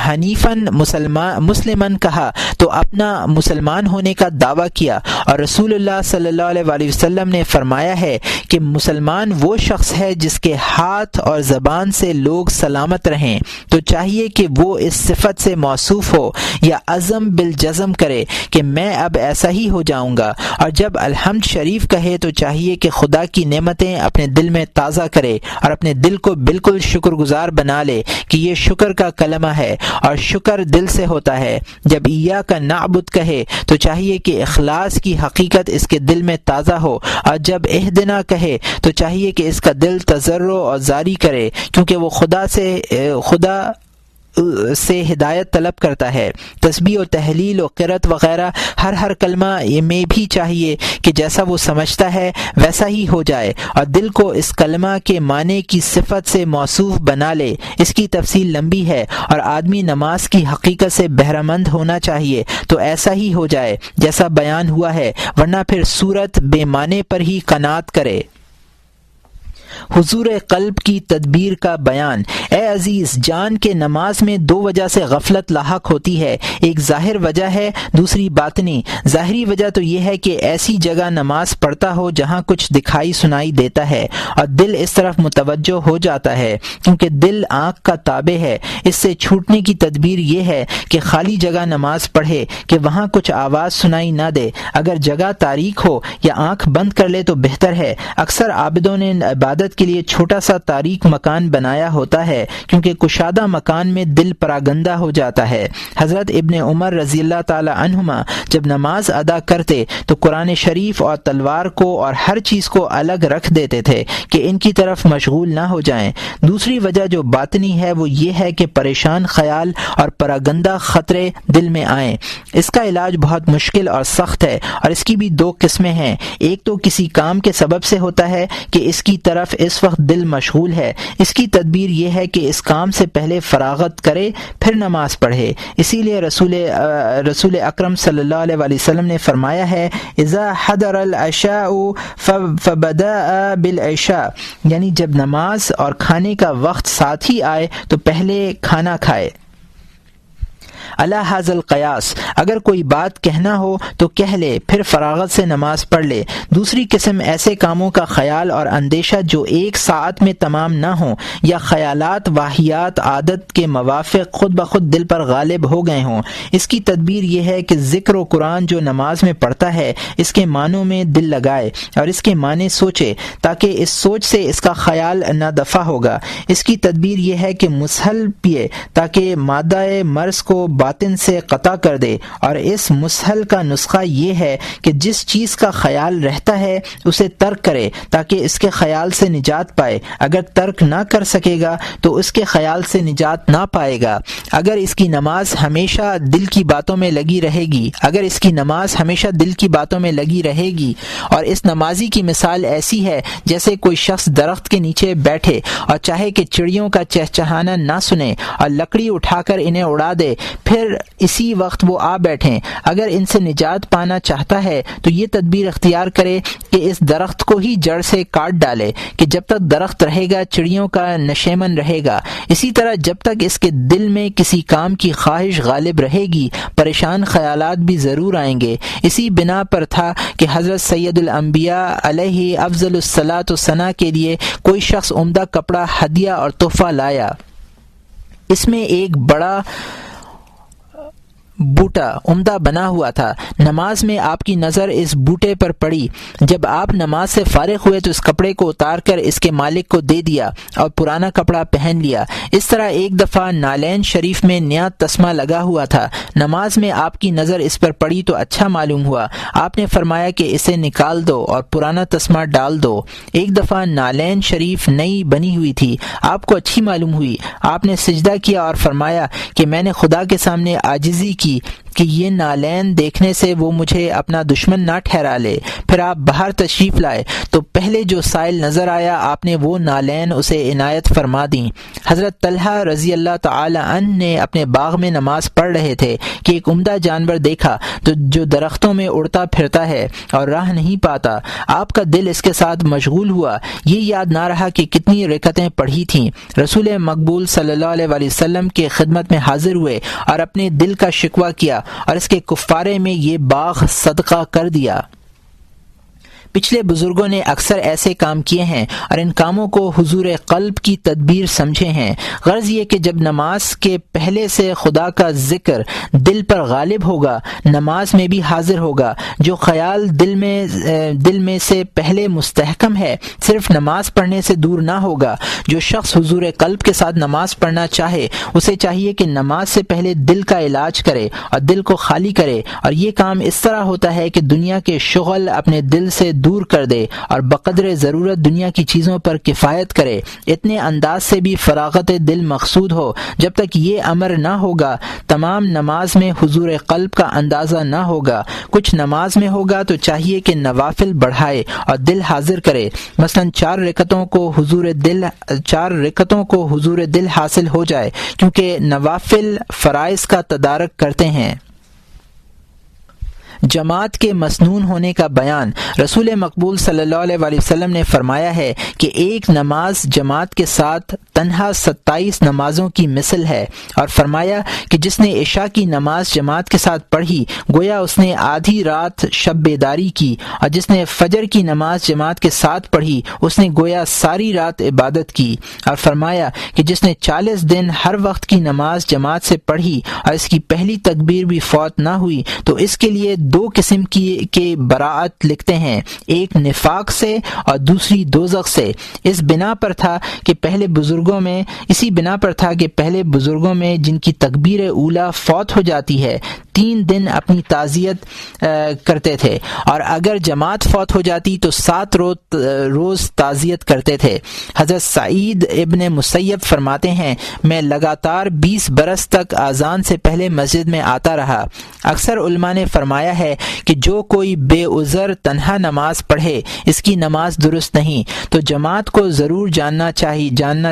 حنیفاً مسلمان کہا تو اپنا مسلمان ہونے کا دعویٰ کیا، اور رسول اللہ صلی اللہ علیہ وآلہ وسلم نے فرمایا ہے کہ مسلمان وہ شخص ہے جس کے ہاتھ اور زبان سے لوگ سلامت رہیں، تو چاہیے کہ وہ اس صفت سے موصوف ہو یا عزم بالجزم کرے کہ میں اب ایسا ہی ہو جاؤں گا، اور جب الحمد شریف کہے تو چاہیے کہ خدا کی نعمتیں اپنے دل میں تازہ کرے اور اپنے دل کو بالکل شکر گزار بنا لے کہ یہ شکر کا کلمہ ہے اور شکر دل سے ہوتا ہے۔ جب ایاک نعبد کہے تو چاہیے کہ اخلاص کی حقیقت اس کے دل میں تازہ ہو، اور جب اہدنا کہے تو چاہیے کہ اس کا دل تضرع اور زاری کرے کیونکہ وہ خدا سے ہدایت طلب کرتا ہے۔ تسبیح و تحلیل و قرات وغیرہ ہر کلمہ میں بھی چاہیے کہ جیسا وہ سمجھتا ہے ویسا ہی ہو جائے اور دل کو اس کلمہ کے معنی کی صفت سے موصوف بنا لے۔ اس کی تفصیل لمبی ہے اور آدمی نماز کی حقیقت سے بہرہ مند ہونا چاہیے تو ایسا ہی ہو جائے جیسا بیان ہوا ہے، ورنہ پھر صورت بے معنی پر ہی قناعت کرے۔ حضور قلب کی تدبیر کا بیان۔ اے عزیز جان کے نماز میں دو وجہ سے غفلت لاحق ہوتی ہے، ایک ظاہر وجہ ہے، دوسری باطنی۔ ظاہری وجہ تو یہ ہے کہ ایسی جگہ نماز پڑھتا ہو جہاں کچھ دکھائی سنائی دیتا ہے اور دل اس طرف متوجہ ہو جاتا ہے، کیونکہ دل آنکھ کا تابع ہے۔ اس سے چھوٹنے کی تدبیر یہ ہے کہ خالی جگہ نماز پڑھے کہ وہاں کچھ آواز سنائی نہ دے۔ اگر جگہ تاریک ہو یا آنکھ بند کر لے تو بہتر ہے۔ اکثر عابدوں نے عبادت عبادت کے لیے چھوٹا سا تاریک مکان بنایا ہوتا ہے، کیونکہ کشادہ مکان میں دل پراگندہ ہو جاتا ہے۔ حضرت ابن عمر رضی اللہ تعالی عنہما جب نماز ادا کرتے تو قرآن شریف اور تلوار کو اور ہر چیز کو الگ رکھ دیتے تھے کہ ان کی طرف مشغول نہ ہو جائیں۔ دوسری وجہ جو باطنی ہے وہ یہ ہے کہ پریشان خیال اور پراگندہ خطرے دل میں آئیں۔ اس کا علاج بہت مشکل اور سخت ہے، اور اس کی بھی دو قسمیں ہیں۔ ایک تو کسی کام کے سبب سے ہوتا ہے کہ اس کی طرف اس وقت دل مشغول ہے، اس کی تدبیر یہ ہے کہ اس کام سے پہلے فراغت کرے پھر نماز پڑھے۔ اسی لیے رسول اکرم صلی اللہ علیہ وسلم نے فرمایا ہے اذا حضر العشاء فبدأ بالعشاء، یعنی جب نماز اور کھانے کا وقت ساتھ ہی آئے تو پہلے کھانا کھائے۔ علی ھذا القیاس، اگر کوئی بات کہنا ہو تو کہہ لے پھر فراغت سے نماز پڑھ لے۔ دوسری قسم ایسے کاموں کا خیال اور اندیشہ جو ایک ساعت میں تمام نہ ہوں، یا خیالات واہیات عادت کے موافق خود بخود دل پر غالب ہو گئے ہوں۔ اس کی تدبیر یہ ہے کہ ذکر و قرآن جو نماز میں پڑھتا ہے اس کے معنوں میں دل لگائے اور اس کے معنی سوچے، تاکہ اس سوچ سے اس کا خیال نہ دفع ہوگا۔ اس کی تدبیر یہ ہے کہ مسحل پیے تاکہ مادہ مرض کو باطن سے قطع کر دے، اور اس مسحل کا نسخہ یہ ہے کہ جس چیز کا خیال رہتا ہے اسے ترک کرے تاکہ اس کے خیال سے نجات پائے۔ اگر ترک نہ کر سکے گا تو اس کے خیال سے نجات نہ پائے گا۔ اگر اس کی نماز ہمیشہ دل کی باتوں میں لگی رہے گی اور اس نمازی کی مثال ایسی ہے جیسے کوئی شخص درخت کے نیچے بیٹھے اور چاہے کہ چڑیوں کا چہچہانا نہ سنے اور لکڑی اٹھا کر انہیں اڑا دے، پھر اسی وقت وہ آ بیٹھیں۔ اگر ان سے نجات پانا چاہتا ہے تو یہ تدبیر اختیار کرے کہ اس درخت کو ہی جڑ سے کاٹ ڈالے کہ جب تک درخت رہے گا چڑیوں کا نشیمن رہے گا۔ اسی طرح جب تک اس کے دل میں کسی کام کی خواہش غالب رہے گی پریشان خیالات بھی ضرور آئیں گے۔ اسی بنا پر تھا کہ حضرت سید الانبیاء علیہ افضل الصلاۃ والسلام کے لیے کوئی شخص عمدہ کپڑا ہدیہ اور تحفہ لایا۔ اس میں ایک بڑا بوٹا عمدہ بنا ہوا تھا۔ نماز میں آپ کی نظر اس بوٹے پر پڑی۔ جب آپ نماز سے فارغ ہوئے تو اس کپڑے کو اتار کر اس کے مالک کو دے دیا اور پرانا کپڑا پہن لیا۔ اس طرح ایک دفعہ نالین شریف میں نیا تسمہ لگا ہوا تھا۔ نماز میں آپ کی نظر اس پر پڑی تو اچھا معلوم ہوا۔ آپ نے فرمایا کہ اسے نکال دو اور پرانا تسمہ ڈال دو۔ ایک دفعہ نالین شریف نئی بنی ہوئی تھی، آپ کو اچھی معلوم ہوئی۔ آپ نے سجدہ کیا اور فرمایا کہ میں نے خدا کے سامنے عاجزی کی کہ یہ نالین دیکھنے سے وہ مجھے اپنا دشمن نہ ٹھہرا لے۔ پھر آپ باہر تشریف لائے تو پہلے جو سائل نظر آیا آپ نے وہ نالین اسے عنایت فرما دیں۔ حضرت طلحہ رضی اللہ تعالی عنہ نے اپنے باغ میں نماز پڑھ رہے تھے کہ ایک عمدہ جانور دیکھا تو جو درختوں میں اڑتا پھرتا ہے اور راہ نہیں پاتا۔ آپ کا دل اس کے ساتھ مشغول ہوا، یہ یاد نہ رہا کہ کتنی رکعتیں پڑھی تھیں۔ رسول مقبول صلی اللہ علیہ وسلم کے خدمت میں حاضر ہوئے اور اپنے دل کا شکوہ کیا اور اس کے کفارے میں یہ باغ صدقہ کر دیا۔ پچھلے بزرگوں نے اکثر ایسے کام کیے ہیں اور ان کاموں کو حضور قلب کی تدبیر سمجھے ہیں۔ غرض یہ کہ جب نماز کے پہلے سے خدا کا ذکر دل پر غالب ہوگا نماز میں بھی حاضر ہوگا۔ جو خیال دل میں سے پہلے مستحکم ہے صرف نماز پڑھنے سے دور نہ ہوگا۔ جو شخص حضور قلب کے ساتھ نماز پڑھنا چاہے اسے چاہیے کہ نماز سے پہلے دل کا علاج کرے اور دل کو خالی کرے، اور یہ کام اس طرح ہوتا ہے کہ دنیا کے شغل اپنے دل سے دور کر دے اور بقدر ضرورت دنیا کی چیزوں پر کفایت کرے۔ اتنے انداز سے بھی فراغت دل مقصود ہو۔ جب تک یہ امر نہ ہوگا تمام نماز میں حضور قلب کا اندازہ نہ ہوگا۔ کچھ نماز میں ہوگا تو چاہیے کہ نوافل بڑھائے اور دل حاضر کرے، مثلا 4 رکعتوں کو حضور دل حاصل ہو جائے، کیونکہ نوافل فرائض کا تدارک کرتے ہیں۔ جماعت کے مسنون ہونے کا بیان۔ رسول مقبول صلی اللہ علیہ وسلم نے فرمایا ہے کہ ایک نماز جماعت کے ساتھ تنہا 27 نمازوں کی مثل ہے، اور فرمایا کہ جس نے عشاء کی نماز جماعت کے ساتھ پڑھی گویا اس نے آدھی رات شب بیداری کی، اور جس نے فجر کی نماز جماعت کے ساتھ پڑھی اس نے گویا ساری رات عبادت کی، اور فرمایا کہ جس نے 40 دن ہر وقت کی نماز جماعت سے پڑھی اور اس کی پہلی تکبیر بھی فوت نہ ہوئی تو اس کے لیے دو قسم کے براءت لکھتے ہیں، ایک نفاق سے اور دوسری دوزخ سے۔ اسی بنا پر تھا کہ پہلے بزرگوں میں جن کی تکبیر اولیٰ فوت ہو جاتی ہے 3 دن اپنی تعزیت کرتے تھے، اور اگر جماعت فوت ہو جاتی تو 7 روز تعزیت کرتے تھے۔ حضرت سعید ابن مسیب فرماتے ہیں، میں لگاتار 20 برس تک اذان سے پہلے مسجد میں آتا رہا۔ اکثر علماء نے فرمایا ہے کہ جو کوئی بے عذر تنہا نماز پڑھے اس کی نماز درست نہیں، تو جماعت کو ضرور جاننا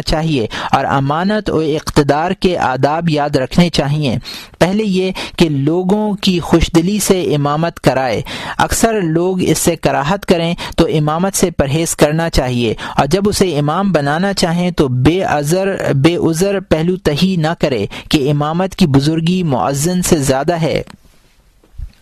چاہیے اور امانت و اقتدار کے آداب یاد رکھنے چاہیے۔ پہلے یہ کہ لوگوں کی خوشدلی سے امامت کرائے، اکثر لوگ اس سے کراہت کریں تو امامت سے پرہیز کرنا چاہیے، اور جب اسے امام بنانا چاہیں تو بے عذر پہلو تہی نہ کرے کہ امامت کی بزرگی مؤذن سے زیادہ ہے،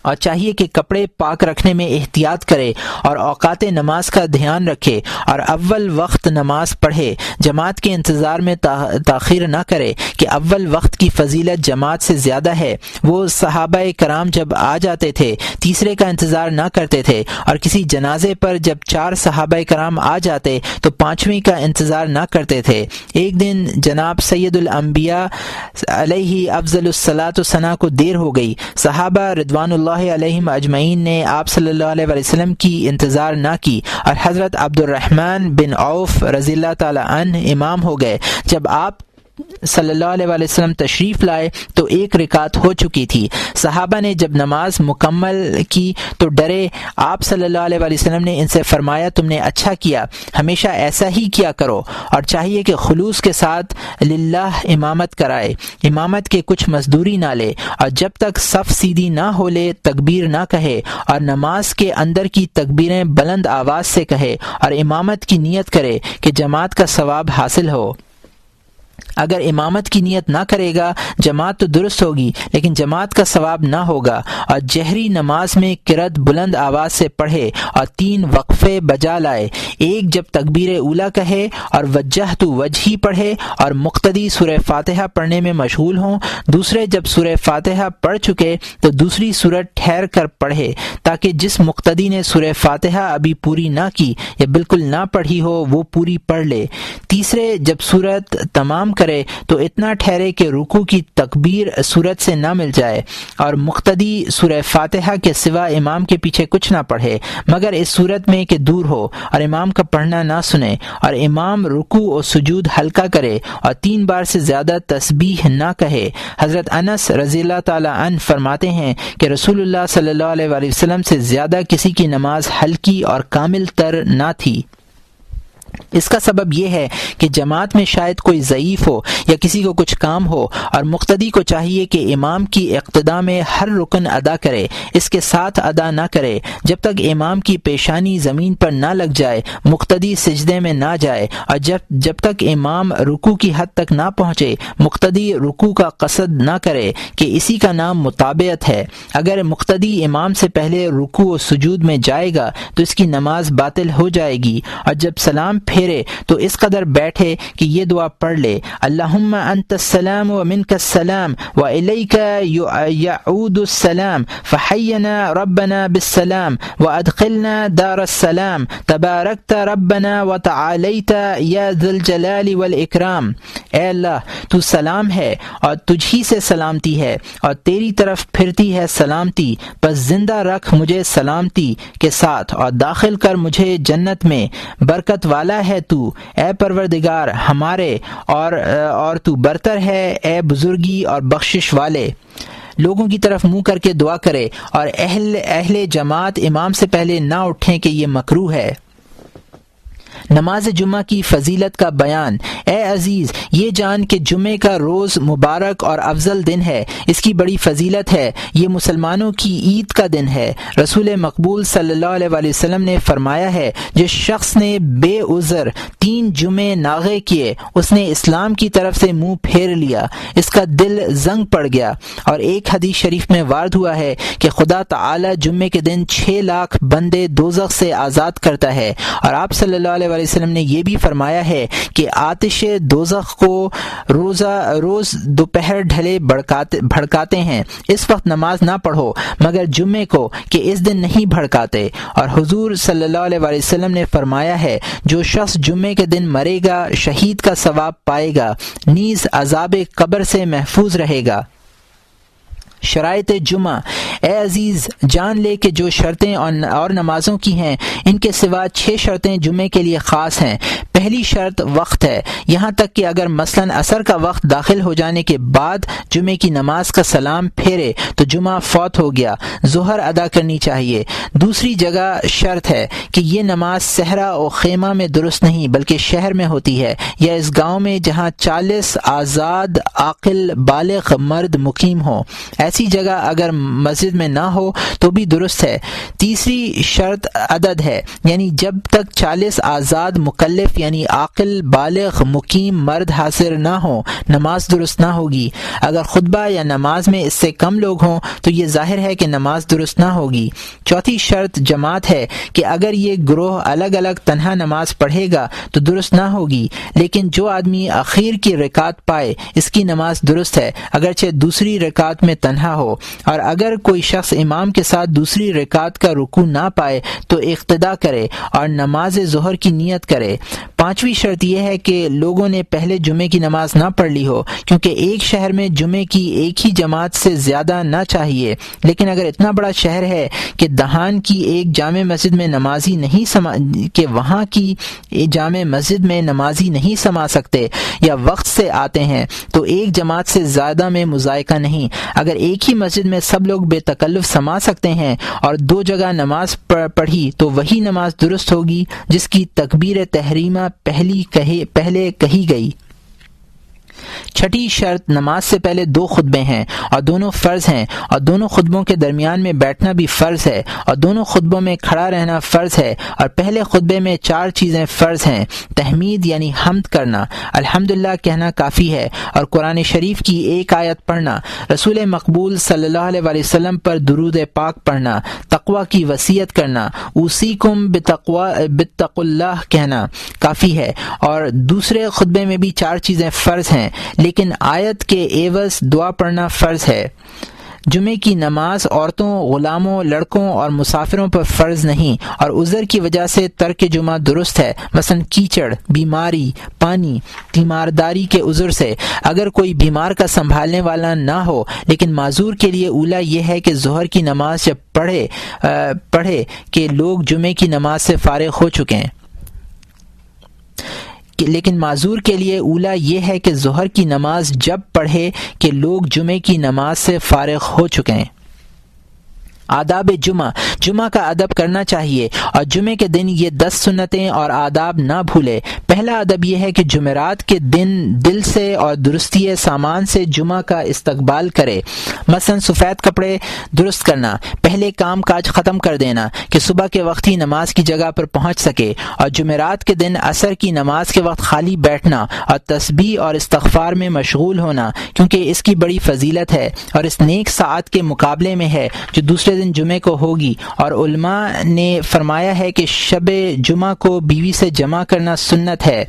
اور چاہیے کہ کپڑے پاک رکھنے میں احتیاط کرے اور اوقات نماز کا دھیان رکھے اور اول وقت نماز پڑھے، جماعت کے انتظار میں تاخیر نہ کرے کہ اول وقت کی فضیلت جماعت سے زیادہ ہے۔ وہ صحابہ کرام جب آ جاتے تھے تیسرے کا انتظار نہ کرتے تھے، اور کسی جنازے پر جب 4 صحابہ کرام آ جاتے تو 5ویں کا انتظار نہ کرتے تھے۔ ایک دن جناب سید الانبیاء علیہ افضل الصلاۃ والسلام کو دیر ہو گئی، صحابہ رضوان اللہ علیہم اجمعین نے آپ صلی اللہ علیہ وسلم کی انتظار نہ کی، اور حضرت عبد الرحمن بن عوف رضی اللہ تعالی عنہ امام ہو گئے۔ جب آپ صلی اللہ علیہ وسلم تشریف لائے تو 1 رکعت ہو چکی تھی۔ صحابہ نے جب نماز مکمل کی تو ڈرے۔ آپ صلی اللہ علیہ وسلم نے ان سے فرمایا، تم نے اچھا کیا، ہمیشہ ایسا ہی کیا کرو، اور چاہیے کہ خلوص کے ساتھ للہ امامت کرائے، امامت کے کچھ مزدوری نہ لے، اور جب تک صف سیدھی نہ ہو لے تکبیر نہ کہے، اور نماز کے اندر کی تکبیریں بلند آواز سے کہے، اور امامت کی نیت کرے کہ جماعت کا ثواب حاصل ہو۔ اگر امامت کی نیت نہ کرے گا جماعت تو درست ہوگی لیکن جماعت کا ثواب نہ ہوگا، اور جہری نماز میں قرأت بلند آواز سے پڑھے اور 3 وقفے بجا لائے، ایک جب تکبیر اولیٰ کہے اور وجہت وجہی پڑھے اور مقتدی سورہ فاتحہ پڑھنے میں مشغول ہوں، دوسرے جب سورہ فاتحہ پڑھ چکے تو دوسری سورت ٹھہر کر پڑھے، تاکہ جس مقتدی نے سورہ فاتحہ ابھی پوری نہ کی یا بالکل نہ پڑھی ہو وہ پوری پڑھ لے۔ تیسرے جب سورت تمام کرے تو اتنا ٹھہرے کہ رکوع کی تکبیر سورت سے نہ مل جائے، اور مقتدی سورہ فاتحہ کے سوا امام کے پیچھے کچھ نہ پڑھے مگر اس صورت میں کہ دور ہو اور امام کا پڑھنا نہ سنے، اور امام رکوع و سجود ہلکا کرے اور 3 بار سے زیادہ تسبیح نہ کہے۔ حضرت انس رضی اللہ تعالی عنہ فرماتے ہیں کہ رسول اللہ صلی اللہ علیہ وآلہ وسلم سے زیادہ کسی کی نماز ہلکی اور کامل تر نہ تھی۔ اس کا سبب یہ ہے کہ جماعت میں شاید کوئی ضعیف ہو یا کسی کو کچھ کام ہو، اور مقتدی کو چاہیے کہ امام کی اقتداء میں ہر رکن ادا کرے، اس کے ساتھ ادا نہ کرے۔ جب تک امام کی پیشانی زمین پر نہ لگ جائے مقتدی سجدے میں نہ جائے، اور جب تک امام رکوع کی حد تک نہ پہنچے مقتدی رکوع کا قصد نہ کرے کہ اسی کا نام متابعت ہے۔ اگر مقتدی امام سے پہلے رکوع و سجود میں جائے گا تو اس کی نماز باطل ہو جائے گی، اور جب سلام پھیرے تو اس قدر بیٹھے کہ یہ دعا پڑھ لے، اللہم انت السلام و منک السلام و الیک یعود السلام فحینا ربنا بالسلام و ادخلنا دار السلام تبارکت ربنا و تعالیت یا ذی الجلال والاکرام۔ اے اللہ تو سلام ہے اور تجھ ہی سے سلامتی ہے اور تیری طرف پھرتی ہے سلامتی، پس زندہ رکھ مجھے سلامتی کے ساتھ اور داخل کر مجھے جنت میں، برکت والا ہے تو اے پروردگار ہمارے، اور تو برتر ہے اے بزرگی اور بخشش والے۔ لوگوں کی طرف منہ کر کے دعا کرے، اور اہل جماعت امام سے پہلے نہ اٹھیں کہ یہ مکروہ ہے۔ نماز جمعہ کی فضیلت کا بیان۔ اے عزیز، یہ جان کہ جمعے کا روز مبارک اور افضل دن ہے، اس کی بڑی فضیلت ہے، یہ مسلمانوں کی عید کا دن ہے۔ رسول مقبول صلی اللہ علیہ وآلہ وسلم نے فرمایا ہے، جس شخص نے بے عذر 3 جمعے ناغے کیے اس نے اسلام کی طرف سے منہ پھیر لیا، اس کا دل زنگ پڑ گیا۔ اور ایک حدیث شریف میں وارد ہوا ہے کہ خدا تعالی جمعے کے دن 6 لاکھ بندے دوزخ سے آزاد کرتا ہے، اور آپ صلی اللہ علیہ علیہ وسلم نے یہ بھی فرمایا ہے کہ آتش دوزخ کو روز دوپہر ڈھلے بھڑکاتے ہیں، اس وقت نماز نہ پڑھو مگر جمعے کو کہ اس دن نہیں بھڑکاتے۔ اور حضور صلی اللہ علیہ وسلم نے فرمایا ہے جو شخص جمعے کے دن مرے گا شہید کا ثواب پائے گا، نیز عذاب قبر سے محفوظ رہے گا۔ شرائط جمعہ: اے عزیز جان لے کہ جو شرطیں اور نمازوں کی ہیں ان کے سوا 6 شرطیں جمعے کے لیے خاص ہیں۔ پہلی شرط وقت ہے، یہاں تک کہ اگر مثلاً عصر کا وقت داخل ہو جانے کے بعد جمعے کی نماز کا سلام پھیرے تو جمعہ فوت ہو گیا، ظہر ادا کرنی چاہیے۔ دوسری جگہ شرط ہے کہ یہ نماز صحرا و خیمہ میں درست نہیں بلکہ شہر میں ہوتی ہے یا اس گاؤں میں جہاں 40 آزاد عاقل بالغ مرد مقیم ہوں، ایسی جگہ اگر مسجد میں نہ ہو تو بھی درست ہے۔ تیسری شرط عدد ہے، یعنی جب تک 40 آزاد مکلف یعنی عاقل بالغ مقیم مرد حاضر نہ ہوں نماز درست نہ ہوگی۔ اگر خطبہ یا نماز میں اس سے کم لوگ ہوں تو یہ ظاہر ہے کہ نماز درست نہ ہوگی۔ چوتھی شرط جماعت ہے کہ اگر یہ گروہ الگ الگ تنہا نماز پڑھے گا تو درست نہ ہوگی، لیکن جو آدمی اخیر کی رکعت پائے اس کی نماز درست ہے اگرچہ دوسری رکعت میں تنہا ہو، اور اگر کوئی شخص امام کے ساتھ دوسری رکعت کا رکوع نہ پائے تو اقتدا کرے اور نماز ظہر کی نیت کرے۔ پانچویں شرط یہ ہے کہ لوگوں نے پہلے جمعے کی نماز نہ پڑھ لی ہو، کیونکہ ایک شہر میں جمعے کی ایک ہی جماعت سے زیادہ نہ چاہیے، لیکن اگر اتنا بڑا شہر ہے کہ دہان کی ایک جامع مسجد میں نمازی نہیں سما سکتے یا وقت سے آتے ہیں تو ایک جماعت سے زیادہ میں مذائقہ نہیں۔ اگر ایک ہی مسجد میں سب لوگ بے تکلف سما سکتے ہیں اور 2 جگہ نماز پڑھی تو وہی نماز درست ہوگی جس کی تکبیر تحریمہ پہلے کہی گئی۔ چھٹی شرط نماز سے پہلے 2 خطبے ہیں اور دونوں فرض ہیں، اور دونوں خطبوں کے درمیان میں بیٹھنا بھی فرض ہے، اور دونوں خطبوں میں کھڑا رہنا فرض ہے، اور پہلے خطبے میں 4 چیزیں فرض ہیں۔ تحمید یعنی حمد کرنا، الحمدللہ کہنا کافی ہے، اور قرآن شریف کی ایک آیت پڑھنا، رسول مقبول صلی اللہ علیہ وسلم پر درود پاک پڑھنا، تقوی کی وصیت کرنا، اوصیکم بتقوا اللہ کہنا کافی ہے، اور دوسرے خطبے میں بھی 4 چیزیں فرض ہیں لیکن آیت کے عوض دعا پڑھنا فرض ہے۔ جمعے کی نماز عورتوں، غلاموں، لڑکوں اور مسافروں پر فرض نہیں، اور عذر کی وجہ سے ترک جمعہ درست ہے، مثلا کیچڑ، بیماری، پانی، تیمارداری کے عذر سے۔ اگر کوئی بیمار کا سنبھالنے والا نہ ہو لیکن معذور کے لیے اولا یہ ہے کہ ظہر کی نماز جب پڑھے کہ لوگ جمعے کی نماز سے فارغ ہو چکے ہیں، لیکن معذور کے لیے اولا یہ ہے کہ ظہر کی نماز جب پڑھے کہ لوگ جمعے کی نماز سے فارغ ہو چکے ہیں۔ آداب جمعہ کا ادب کرنا چاہیے، اور جمعے کے دن یہ 10 سنتیں اور آداب نہ بھولے۔ پہلا ادب یہ ہے کہ جمعرات کے دن دل سے اور درستی سامان سے جمعہ کا استقبال کرے، مثلا سفید کپڑے درست کرنا، پہلے کام کاج ختم کر دینا کہ صبح کے وقت ہی نماز کی جگہ پر پہنچ سکے، اور جمعرات کے دن عصر کی نماز کے وقت خالی بیٹھنا اور تسبیح اور استغفار میں مشغول ہونا، کیونکہ اس کی بڑی فضیلت ہے اور اس نیک ساعت کے مقابلے میں ہے جو دوسرے دن جمعے کو ہوگی۔ اور علماء نے فرمایا ہے کہ شب جمعہ کو بیوی سے جمع کرنا سنت ہے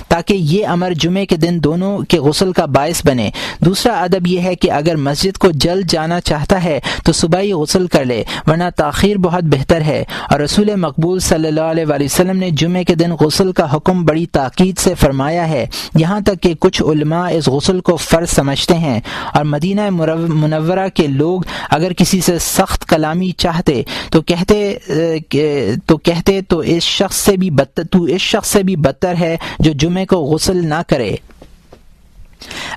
تاکہ یہ امر جمعے کے دن دونوں کے غسل کا باعث بنے۔ دوسرا ادب یہ ہے کہ اگر مسجد کو جلد جانا چاہتا ہے تو صبح ہی غسل کر لے، ورنہ تاخیر بہت بہتر ہے، اور رسول مقبول صلی اللہ علیہ وسلم نے جمعے کے دن غسل کا حکم بڑی تاکید سے فرمایا ہے، یہاں تک کہ کچھ علماء اس غسل کو فرض سمجھتے ہیں، اور مدینہ منورہ کے لوگ اگر کسی سے سخت کلامی چاہتے تو کہتے تو اس شخص سے بھی بدتر ہے جو جمعے کو غسل نہ کرے۔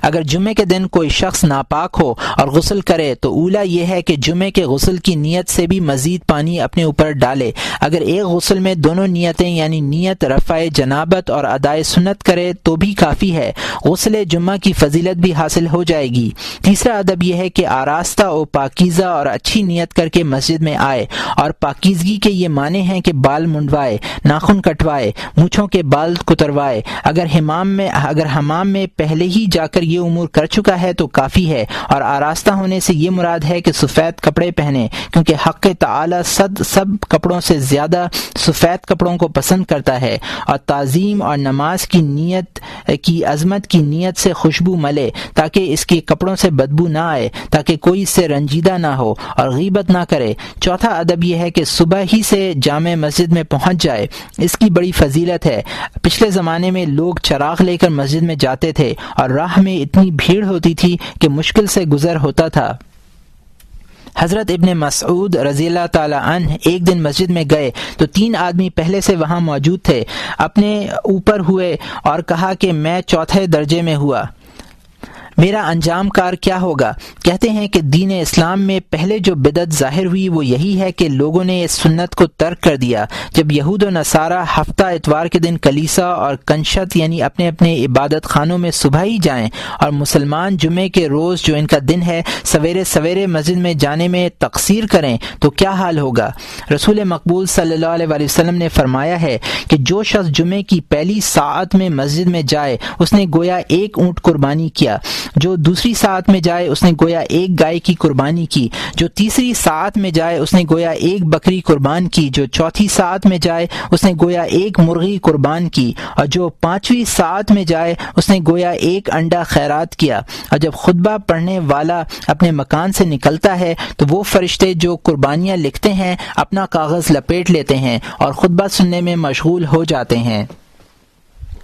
اگر جمعے کے دن کوئی شخص ناپاک ہو اور غسل کرے تو اولا یہ ہے کہ جمعے کے غسل کی نیت سے بھی مزید پانی اپنے اوپر ڈالے۔ اگر ایک غسل میں دونوں نیتیں یعنی نیت رفع جنابت اور ادائے سنت کرے تو بھی کافی ہے، غسل جمعہ کی فضیلت بھی حاصل ہو جائے گی۔ تیسرا ادب یہ ہے کہ آراستہ و پاکیزہ اور اچھی نیت کر کے مسجد میں آئے، اور پاکیزگی کے یہ معنی ہیں کہ بال منڈوائے، ناخن کٹوائے، مونچھوں کے بال کتروائے، اگر حمام میں پہلے ہی جا کر یہ امور کر چکا ہے تو کافی ہے، اور آراستہ ہونے سے یہ مراد ہے کہ سفید کپڑے پہنے، کیونکہ حق تعالی سب کپڑوں سے زیادہ سفید کپڑوں کو پسند کرتا ہے، اور تعظیم اور نماز کی نیت کی عظمت کی نیت سے خوشبو ملے تاکہ اس کے کپڑوں سے بدبو نہ آئے، تاکہ کوئی اس سے رنجیدہ نہ ہو اور غیبت نہ کرے۔ چوتھا ادب یہ ہے کہ صبح ہی سے جامع مسجد میں پہنچ جائے، اس کی بڑی فضیلت ہے۔ پچھلے زمانے میں لوگ چراغ لے کر مسجد میں جاتے تھے اور راہ میں اتنی بھیڑ ہوتی تھی کہ مشکل سے گزر ہوتا تھا۔ حضرت ابن مسعود رضی اللہ تعالی عنہ ایک دن مسجد میں گئے تو 3 آدمی پہلے سے وہاں موجود تھے، اپنے اوپر ہوئے اور کہا کہ میں چوتھے درجے میں ہوا، میرا انجام کار کیا ہوگا؟ کہتے ہیں کہ دین اسلام میں پہلے جو بدعت ظاہر ہوئی وہ یہی ہے کہ لوگوں نے اس سنت کو ترک کر دیا۔ جب یہود و نصارہ ہفتہ اتوار کے دن کلیسا اور کنشت یعنی اپنے اپنے عبادت خانوں میں صبح ہی جائیں، اور مسلمان جمعے کے روز جو ان کا دن ہے سویرے سویرے مسجد میں جانے میں تقصیر کریں تو کیا حال ہوگا؟ رسول مقبول صلی اللہ علیہ وسلم نے فرمایا ہے کہ جو شخص جمعے کی پہلی ساعت میں مسجد میں جائے اس نے گویا ایک اونٹ قربانی کیا، جو دوسری ساعت میں جائے اس نے گویا ایک گائے کی قربانی کی، جو تیسری ساعت میں جائے اس نے گویا ایک بکری قربان کی، جو چوتھی ساعت میں جائے اس نے گویا ایک مرغی قربان کی، اور جو 5ویں ساعت میں جائے اس نے گویا ایک انڈا خیرات کیا۔ اور جب خطبہ پڑھنے والا اپنے مکان سے نکلتا ہے تو وہ فرشتے جو قربانیاں لکھتے ہیں اپنا کاغذ لپیٹ لیتے ہیں اور خطبہ سننے میں مشغول ہو جاتے ہیں۔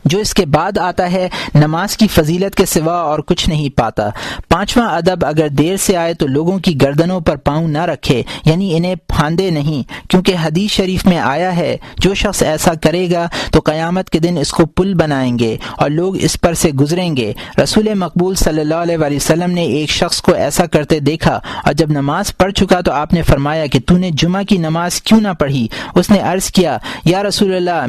جو اس کے بعد آتا ہے نماز کی فضیلت کے سوا اور کچھ نہیں پاتا۔ 5واں ادب، اگر دیر سے آئے تو لوگوں کی گردنوں پر پاؤں نہ رکھے، یعنی انہیں پھاندے نہیں، کیونکہ حدیث شریف میں آیا ہے جو شخص ایسا کرے گا تو قیامت کے دن اس کو پل بنائیں گے اور لوگ اس پر سے گزریں گے۔ رسول مقبول صلی اللہ علیہ وسلم نے ایک شخص کو ایسا کرتے دیکھا، اور جب نماز پڑھ چکا تو آپ نے فرمایا کہ تو نے جمعہ کی نماز کیوں نہ پڑھی؟ اس نے عرض کیا، یا رسول اللہ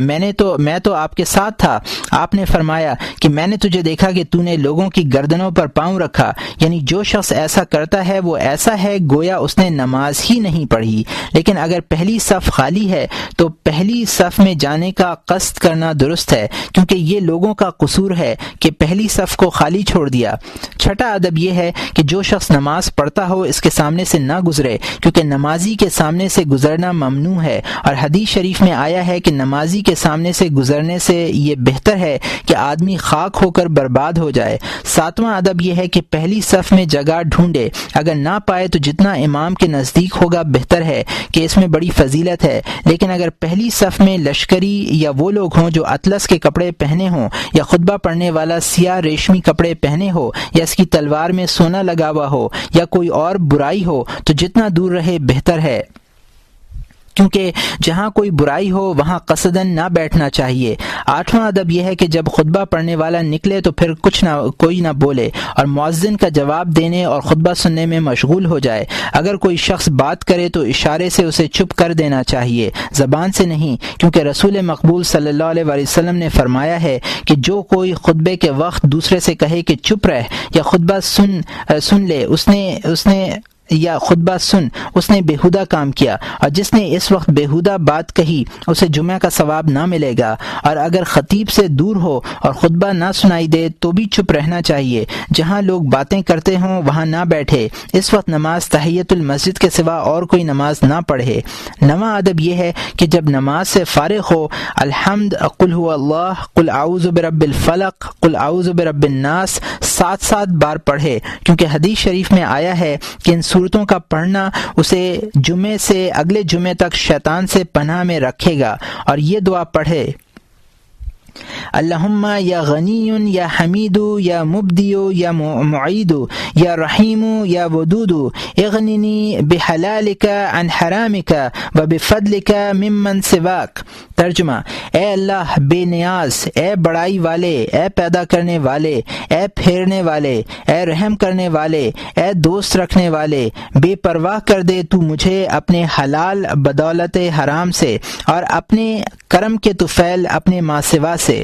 میں تو آپ کے ساتھ تھا۔ آپ نے فرمایا کہ میں نے تجھے دیکھا کہ تو نے لوگوں کی گردنوں پر پاؤں رکھا، یعنی جو شخص ایسا کرتا ہے وہ ایسا ہے گویا اس نے نماز ہی نہیں پڑھی۔ لیکن اگر پہلی صف خالی ہے تو پہلی صف میں جانے کا قصد کرنا درست ہے، کیونکہ یہ لوگوں کا قصور ہے کہ پہلی صف کو خالی چھوڑ دیا۔ چھٹا ادب یہ ہے کہ جو شخص نماز پڑھتا ہو اس کے سامنے سے نہ گزرے، کیونکہ نمازی کے سامنے سے گزرنا ممنوع ہے، اور حدیث شریف میں آیا ہے کہ نمازی کے سامنے سے گزرنے سے یہ بہتر ہے کہ آدمی خاک ہو کر برباد ہو جائے۔ 7واں ادب یہ ہے کہ پہلی صف میں جگہ ڈھونڈے، اگر نہ پائے تو جتنا امام کے نزدیک ہوگا بہتر ہے کہ اس میں بڑی فضیلت ہے، لیکن اگر پہلی صف میں لشکری یا وہ لوگ ہوں جو اطلس کے کپڑے پہنے ہوں، یا خطبہ پڑھنے والا سیاہ ریشمی کپڑے پہنے ہو، یا اس کی تلوار میں سونا لگا ہوا ہو، یا کوئی اور برائی ہو، تو جتنا دور رہے بہتر ہے، کیونکہ جہاں کوئی برائی ہو وہاں قصدن نہ بیٹھنا چاہیے۔ 8واں ادب یہ ہے کہ جب خطبہ پڑھنے والا نکلے تو پھر کوئی نہ بولے اور مؤذن کا جواب دینے اور خطبہ سننے میں مشغول ہو جائے۔ اگر کوئی شخص بات کرے تو اشارے سے اسے چپ کر دینا چاہیے، زبان سے نہیں، کیونکہ رسول مقبول صلی اللہ علیہ وسلم نے فرمایا ہے کہ جو کوئی خطبے کے وقت دوسرے سے کہے کہ چپ رہ یا خطبہ سن لے اس نے بےہودہ کام کیا، اور جس نے اس وقت بےہودہ بات کہی اسے جمعہ کا ثواب نہ ملے گا۔ اور اگر خطیب سے دور ہو اور خطبہ نہ سنائی دے تو بھی چپ رہنا چاہیے، جہاں لوگ باتیں کرتے ہوں وہاں نہ بیٹھے، اس وقت نماز تحیۃ المسجد کے سوا اور کوئی نماز نہ پڑھے۔ 9واں ادب یہ ہے کہ جب نماز سے فارغ ہو الحمد، قل هو اللہ، قل اعوذ برب الفلق، قل اعوذ برب الناس 7 بار پڑھے، کیونکہ حدیث شریف میں آیا ہے کہ ان صورتوں کا پڑھنا اسے جمعے سے اگلے جمعے تک شیطان سے پناہ میں رکھے گا۔ اور یہ دعا پڑھے، اللہم یا غنی یا حمید یا مبدی یا معید یا رحیم یا ودود اغننی بحلالک عن حرامک و بفضلک ممن سواک۔ ترجمہ، اے اللہ بے نیاز، اے بڑائی والے، اے پیدا کرنے والے، اے پھیرنے والے، اے رحم کرنے والے، اے دوست رکھنے والے، بے پرواہ کر دے تو مجھے اپنے حلال بدولت حرام سے اور اپنے کرم کے طفیل اپنے ماں سوا سے،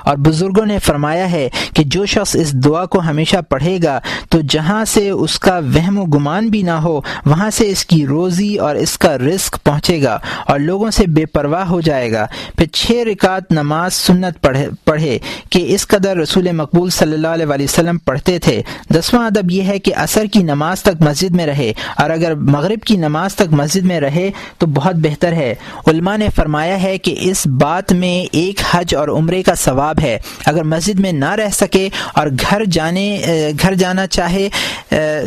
اور بزرگوں نے فرمایا ہے کہ جو شخص اس دعا کو ہمیشہ پڑھے گا تو جہاں سے اس کا وہم و گمان بھی نہ ہو وہاں سے اس کی روزی اور اس کا رزق پہنچے گا اور لوگوں سے بے پرواہ ہو جائے گا۔ پھر 6 رکعت نماز سنت پڑھے کہ اس قدر رسول مقبول صلی اللہ علیہ وسلم پڑھتے تھے۔ 10واں ادب یہ ہے کہ عصر کی نماز تک مسجد میں رہے، اور اگر مغرب کی نماز تک مسجد میں رہے تو بہت بہتر ہے۔ علماء نے فرمایا ہے کہ اس بات میں ایک حج اور عمرے کا ثواب ہے۔ اگر مسجد میں نہ رہ سکے اور گھر جانا چاہے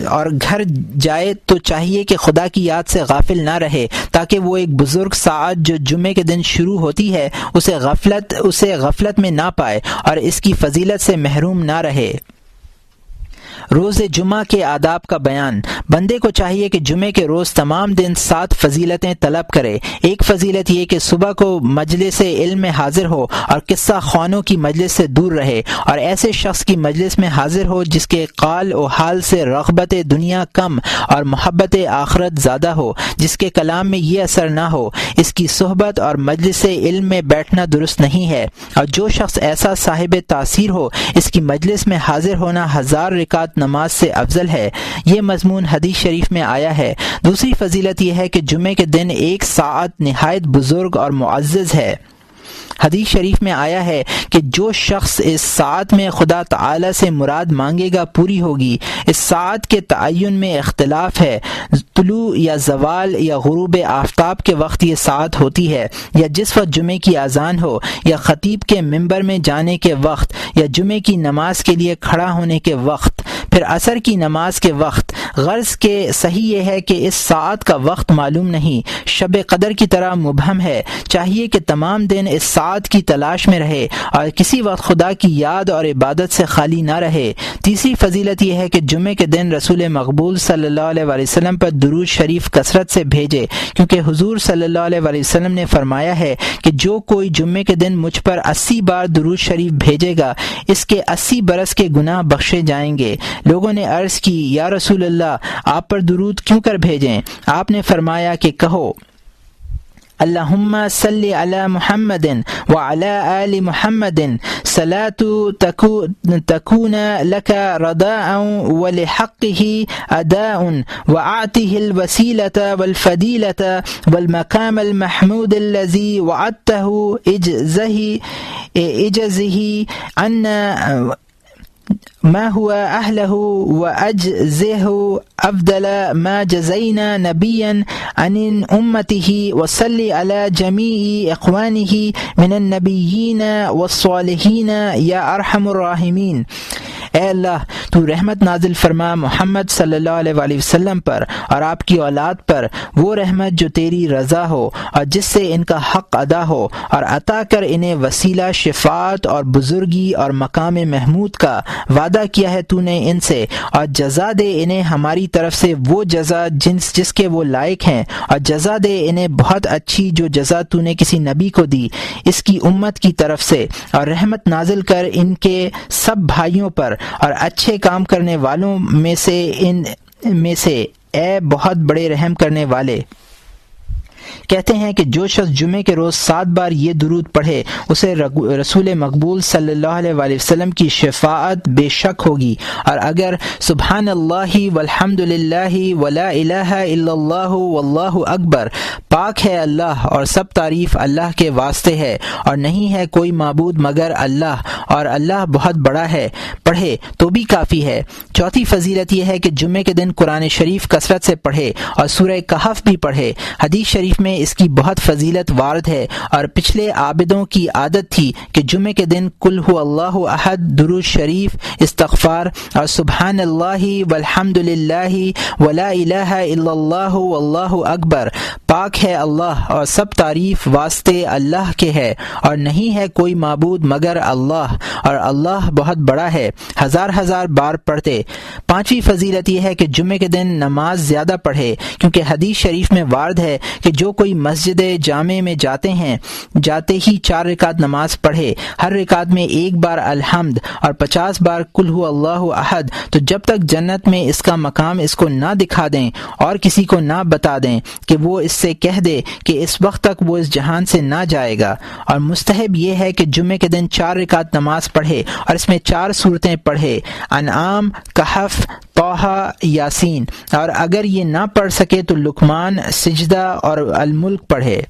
اور گھر جائے تو چاہیے کہ خدا کی یاد سے غافل نہ رہے، تاکہ وہ ایک بزرگ ساعت جو جمعے کے دن شروع ہوتی ہے اسے غفلت میں نہ پائے اور اس کی فضیلت سے محروم نہ رہے۔ روز جمعہ کے آداب کا بیان۔ بندے کو چاہیے کہ جمعے کے روز تمام دن 7 فضیلتیں طلب کرے۔ ایک فضیلت یہ کہ صبح کو مجلس علم میں حاضر ہو اور قصہ خوانوں کی مجلس سے دور رہے، اور ایسے شخص کی مجلس میں حاضر ہو جس کے قال و حال سے رغبت دنیا کم اور محبت آخرت زیادہ ہو، جس کے کلام میں یہ اثر نہ ہو۔ اس کی صحبت اور مجلس علم میں بیٹھنا درست نہیں ہے، اور جو شخص ایسا صاحب تاثیر ہو اس کی مجلس میں حاضر ہونا 1000 رکعت نماز سے افضل ہے۔ یہ مضمون حدیث شریف میں آیا ہے۔ دوسری فضیلت یہ ہے کہ جمعے کے دن 1 ساعت نہایت بزرگ اور معزز ہے۔ حدیث شریف میں آیا ہے کہ جو شخص اس ساعت میں خدا تعالی سے مراد مانگے گا پوری ہوگی۔ اس ساعت کے تعین میں اختلاف ہے، طلوع یا زوال یا غروب آفتاب کے وقت یہ ساعت ہوتی ہے، یا جس وقت جمعے کی اذان ہو، یا خطیب کے منبر میں جانے کے وقت، یا جمعے کی نماز کے لیے کھڑا ہونے کے وقت، پھر عصر کی نماز کے وقت۔ غرض کہ صحیح یہ ہے کہ اس ساعت کا وقت معلوم نہیں، شب قدر کی طرح مبہم ہے۔ چاہیے کہ تمام دن اس ساعت کی تلاش میں رہے اور کسی وقت خدا کی یاد اور عبادت سے خالی نہ رہے۔ تیسری فضیلت یہ ہے کہ جمعے کے دن رسول مقبول صلی اللہ علیہ وسلم پر درود شریف کثرت سے بھیجے، کیونکہ حضور صلی اللہ علیہ وسلم نے فرمایا ہے کہ جو کوئی جمعے کے دن مجھ پر 80 بار درود شریف بھیجے گا اس کے 80 برس کے گناہ بخشے جائیں گے۔ لوگوں نے عرض کی، یا رسول اللہ آپ پر درود کیوں کر بھیجیں؟ آپ نے فرمایا کہ کہو اللہم صلی علی محمد وعلی آل محمد صلاة تکون لک رضاء ولحقہ اداء وآتہ الوسیلة والفضیلة والمقام المحمود الذی وعدتہ اجزہ عنا ما هو أهله وأجزه أفضل ما جزينا نبيا عن أمته وصلي على جميع إخوانه من النبيين والصالحين يا أرحم الراحمين۔ اے اللہ تو رحمت نازل فرما محمد صلی اللہ علیہ وآلہ وسلم پر اور آپ کی اولاد پر وہ رحمت جو تیری رضا ہو اور جس سے ان کا حق ادا ہو، اور عطا کر انہیں وسیلہ شفاعت اور بزرگی اور مقام محمود کا وعدہ کیا ہے تو نے ان سے، اور جزا دے انہیں ہماری طرف سے وہ جزا جس کے وہ لائق ہیں، اور جزا دے انہیں بہت اچھی جو جزا تو نے کسی نبی کو دی اس کی امت کی طرف سے، اور رحمت نازل کر ان کے سب بھائیوں پر اور اچھے کام کرنے والوں میں سے اے بہت بڑے رحم کرنے والے۔ کہتے ہیں کہ جو شخص جمعے کے روز 7 بار یہ درود پڑھے اسے رسول مقبول صلی اللہ علیہ وآلہ وسلم کی شفاعت بے شک ہوگی، اور اگر سبحان اللہ والحمد للہ ولا الہ الا اللہ واللہ اکبر، پاک ہے اللہ اور سب تعریف اللہ کے واسطے ہے اور نہیں ہے کوئی معبود مگر اللہ اور اللہ بہت بڑا ہے، پڑھے تو بھی کافی ہے۔ چوتھی فضیلت یہ ہے کہ جمعے کے دن قرآن شریف کثرت سے پڑھے اور سورہ کہف بھی پڑھے۔ حدیث شریف میں اس کی بہت فضیلت وارد ہے، اور پچھلے عابدوں کی عادت تھی کہ جمعے کے دن قل هو اللہ احد، درود شریف، استغفار اور سبحان اللہ والحمد للہ ولا الہ الا اللہ واللہ اکبر، پاک ہے اللہ اور سب تعریف واسطے اللہ کے ہے اور نہیں ہے کوئی معبود مگر اللہ اور اللہ بہت بڑا ہے، ہزار بار پڑھتے۔ پانچویں فضیلت یہ ہے کہ جمعے کے دن نماز زیادہ پڑھے، کیونکہ حدیث شریف میں وارد ہے کہ جو کوئی مسجد جامع میں جاتے ہی 4 رکعت نماز پڑھے، ہر رکعت میں 1 بار الحمد اور 50 بار قل هو اللہ احد، تو جب تک جنت میں اس کا مقام اس کو نہ دکھا دیں اور کسی کو نہ بتا دیں کہ وہ اس سے کہہ دے کہ اس وقت تک وہ اس جہان سے نہ جائے گا، اور مستحب یہ ہے کہ جمعے کے دن 4 رکعت نماز پڑھے اور اس میں 4 سورتیں پڑھے، انعام، کہف، طٰہٰ، یاسین، اور اگر یہ نہ پڑھ سکے تو لقمان، سجدہ اور الملک پڑھے۔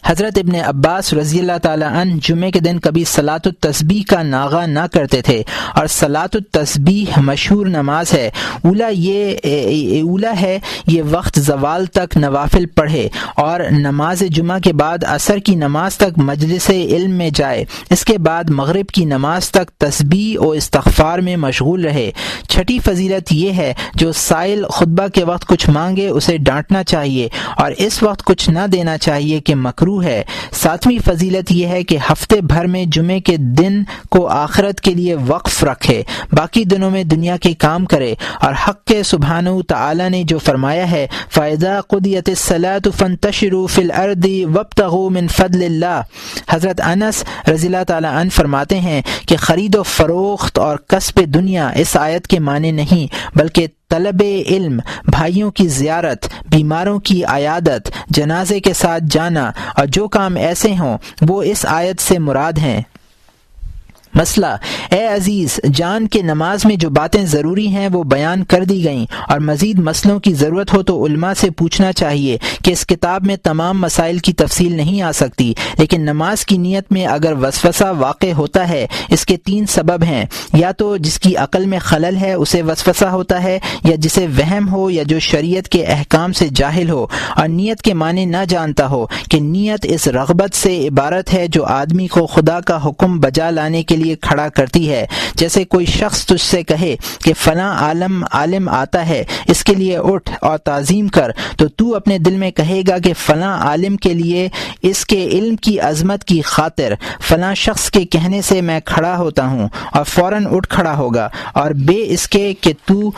حضرت ابن عباس رضی اللہ تعالی عنہ جمعے کے دن کبھی صلاۃ التسبیح کا ناغہ نہ کرتے تھے، اور صلاۃ التسبیح مشہور نماز ہے۔ اولا ہے یہ وقت زوال تک نوافل پڑھے اور نماز جمعہ کے بعد عصر کی نماز تک مجلس علم میں جائے، اس کے بعد مغرب کی نماز تک تسبیح و استغفار میں مشغول رہے۔ چھٹی فضیلت یہ ہے جو سائل خطبہ کے وقت کچھ مانگے اسے ڈانٹنا چاہیے اور اس وقت کچھ نہ دینا چاہیے کہ مکروہ ہے۔ 7ویں فضیلت یہ ہے کہ ہفتے بھر میں جمعے کے دن کو آخرت کے لیے وقف رکھے، باقی دنوں میں دنیا کے کام کرے، اور حق کے سبحانہ تعالی نے جو فرمایا ہے فَإِذَا قُضِيَتِ الصَّلَاةُ فَانتَشِرُوا فِي الْأَرْضِ وَابْتَغُوا مِنْ فَضْلِ اللَّهِ۔ حضرت انس رضی اللہ تعالی عنہ فرماتے ہیں کہ خرید و فروخت اور کسب دنیا اس آیت کے معنی نہیں، بلکہ طلب علم، بھائیوں کی زیارت، بیماروں کی عیادت، جنازے کے ساتھ جانا اور جو کام ایسے ہوں وہ اس آیت سے مراد ہیں۔ مسئلہ: اے عزیز، جان کے نماز میں جو باتیں ضروری ہیں وہ بیان کر دی گئیں، اور مزید مسئلوں کی ضرورت ہو تو علماء سے پوچھنا چاہیے کہ اس کتاب میں تمام مسائل کی تفصیل نہیں آ سکتی، لیکن نماز کی نیت میں اگر وسوسہ واقع ہوتا ہے اس کے 3 سبب ہیں، یا تو جس کی عقل میں خلل ہے اسے وسوسہ ہوتا ہے، یا جسے وہم ہو، یا جو شریعت کے احکام سے جاہل ہو اور نیت کے معنی نہ جانتا ہو کہ نیت اس رغبت سے عبارت ہے جو آدمی کو خدا کا حکم بجا لانے کے لیے کھڑا کرتی ہے۔ جیسے کوئی شخص تجھ سے کہے کہ فلاں عالم آتا ہے، اس کے لیے اٹھ اور تعظیم کر، تو تو اپنے دل میں کہے گا کہ فلاں عالم کے لیے اس کے علم کی عظمت کی خاطر فلاں شخص کے کہنے سے میں کھڑا ہوتا ہوں، اور فوراً اٹھ کھڑا ہوگا، اور بے اس کے کہ تو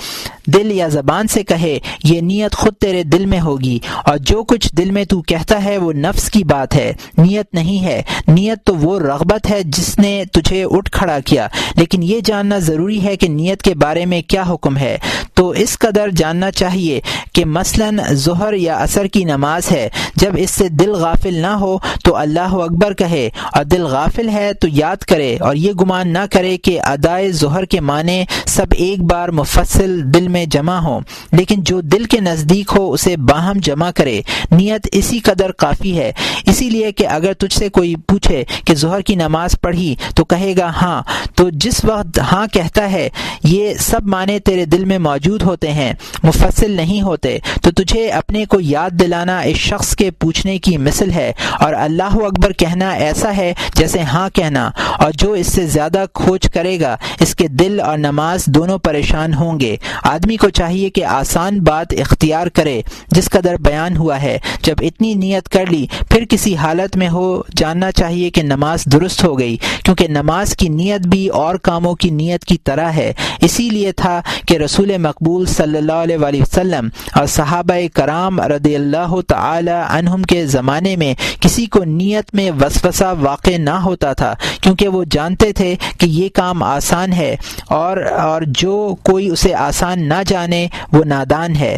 دل یا زبان سے کہے یہ نیت خود تیرے دل میں ہوگی، اور جو کچھ دل میں تو کہتا ہے وہ نفس کی بات ہے، نیت نہیں ہے۔ نیت تو وہ رغبت ہے جس نے تجھے اٹھ کھڑا کیا، لیکن یہ جاننا ضروری ہے کہ نیت کے بارے میں کیا حکم ہے۔ تو اس قدر جاننا چاہیے کہ مثلاً ظہر یا عصر کی نماز ہے، جب اس سے دل غافل نہ ہو تو اللہ اکبر کہے، اور دل غافل ہے تو یاد کرے، اور یہ گمان نہ کرے کہ ادائے ظہر کے معنی سب ایک بار مفصل دل میں جمع ہوں، لیکن جو دل کے نزدیک ہو اسے باہم جمع کرے۔ نیت اسی قدر کافی ہے، اسی لیے کہ اگر تجھ سے کوئی پوچھے کہ ظہر کی نماز پڑھی تو کہے گا ہاں، تو جس وقت ہاں کہتا ہے یہ سب معنی تیرے دل میں موجود ہوتے ہیں، مفصل نہیں ہوتے، تو تجھے اپنے کو یاد دلانا اس شخص کے پوچھنے کی مثل ہے، اور اللہ اکبر کہنا ایسا ہے جیسے ہاں کہنا، اور جو اس سے زیادہ کھوج کرے گا اس کے دل اور نماز دونوں پریشان ہوں گے۔ آدمی کو چاہیے کہ آسان بات اختیار کرے جس قدر بیان ہوا ہے، جب اتنی نیت کر لی پھر کسی حالت میں ہو جاننا چاہیے کہ نماز درست ہو گئی، کیونکہ نماز کی نیت بھی اور کاموں کی نیت کی طرح ہے۔ اسی لیے تھا کہ رسول مقبول صلی اللہ علیہ وآلہ وسلم اور صحابہ کرام رضی اللہ تعالی عنہم کے زمانے میں کسی کو نیت میں وسوسہ واقع نہ ہوتا تھا، کیونکہ وہ جانتے تھے کہ یہ کام آسان ہے، اور جو کوئی اسے آسان نہ جانے وہ نادان ہے۔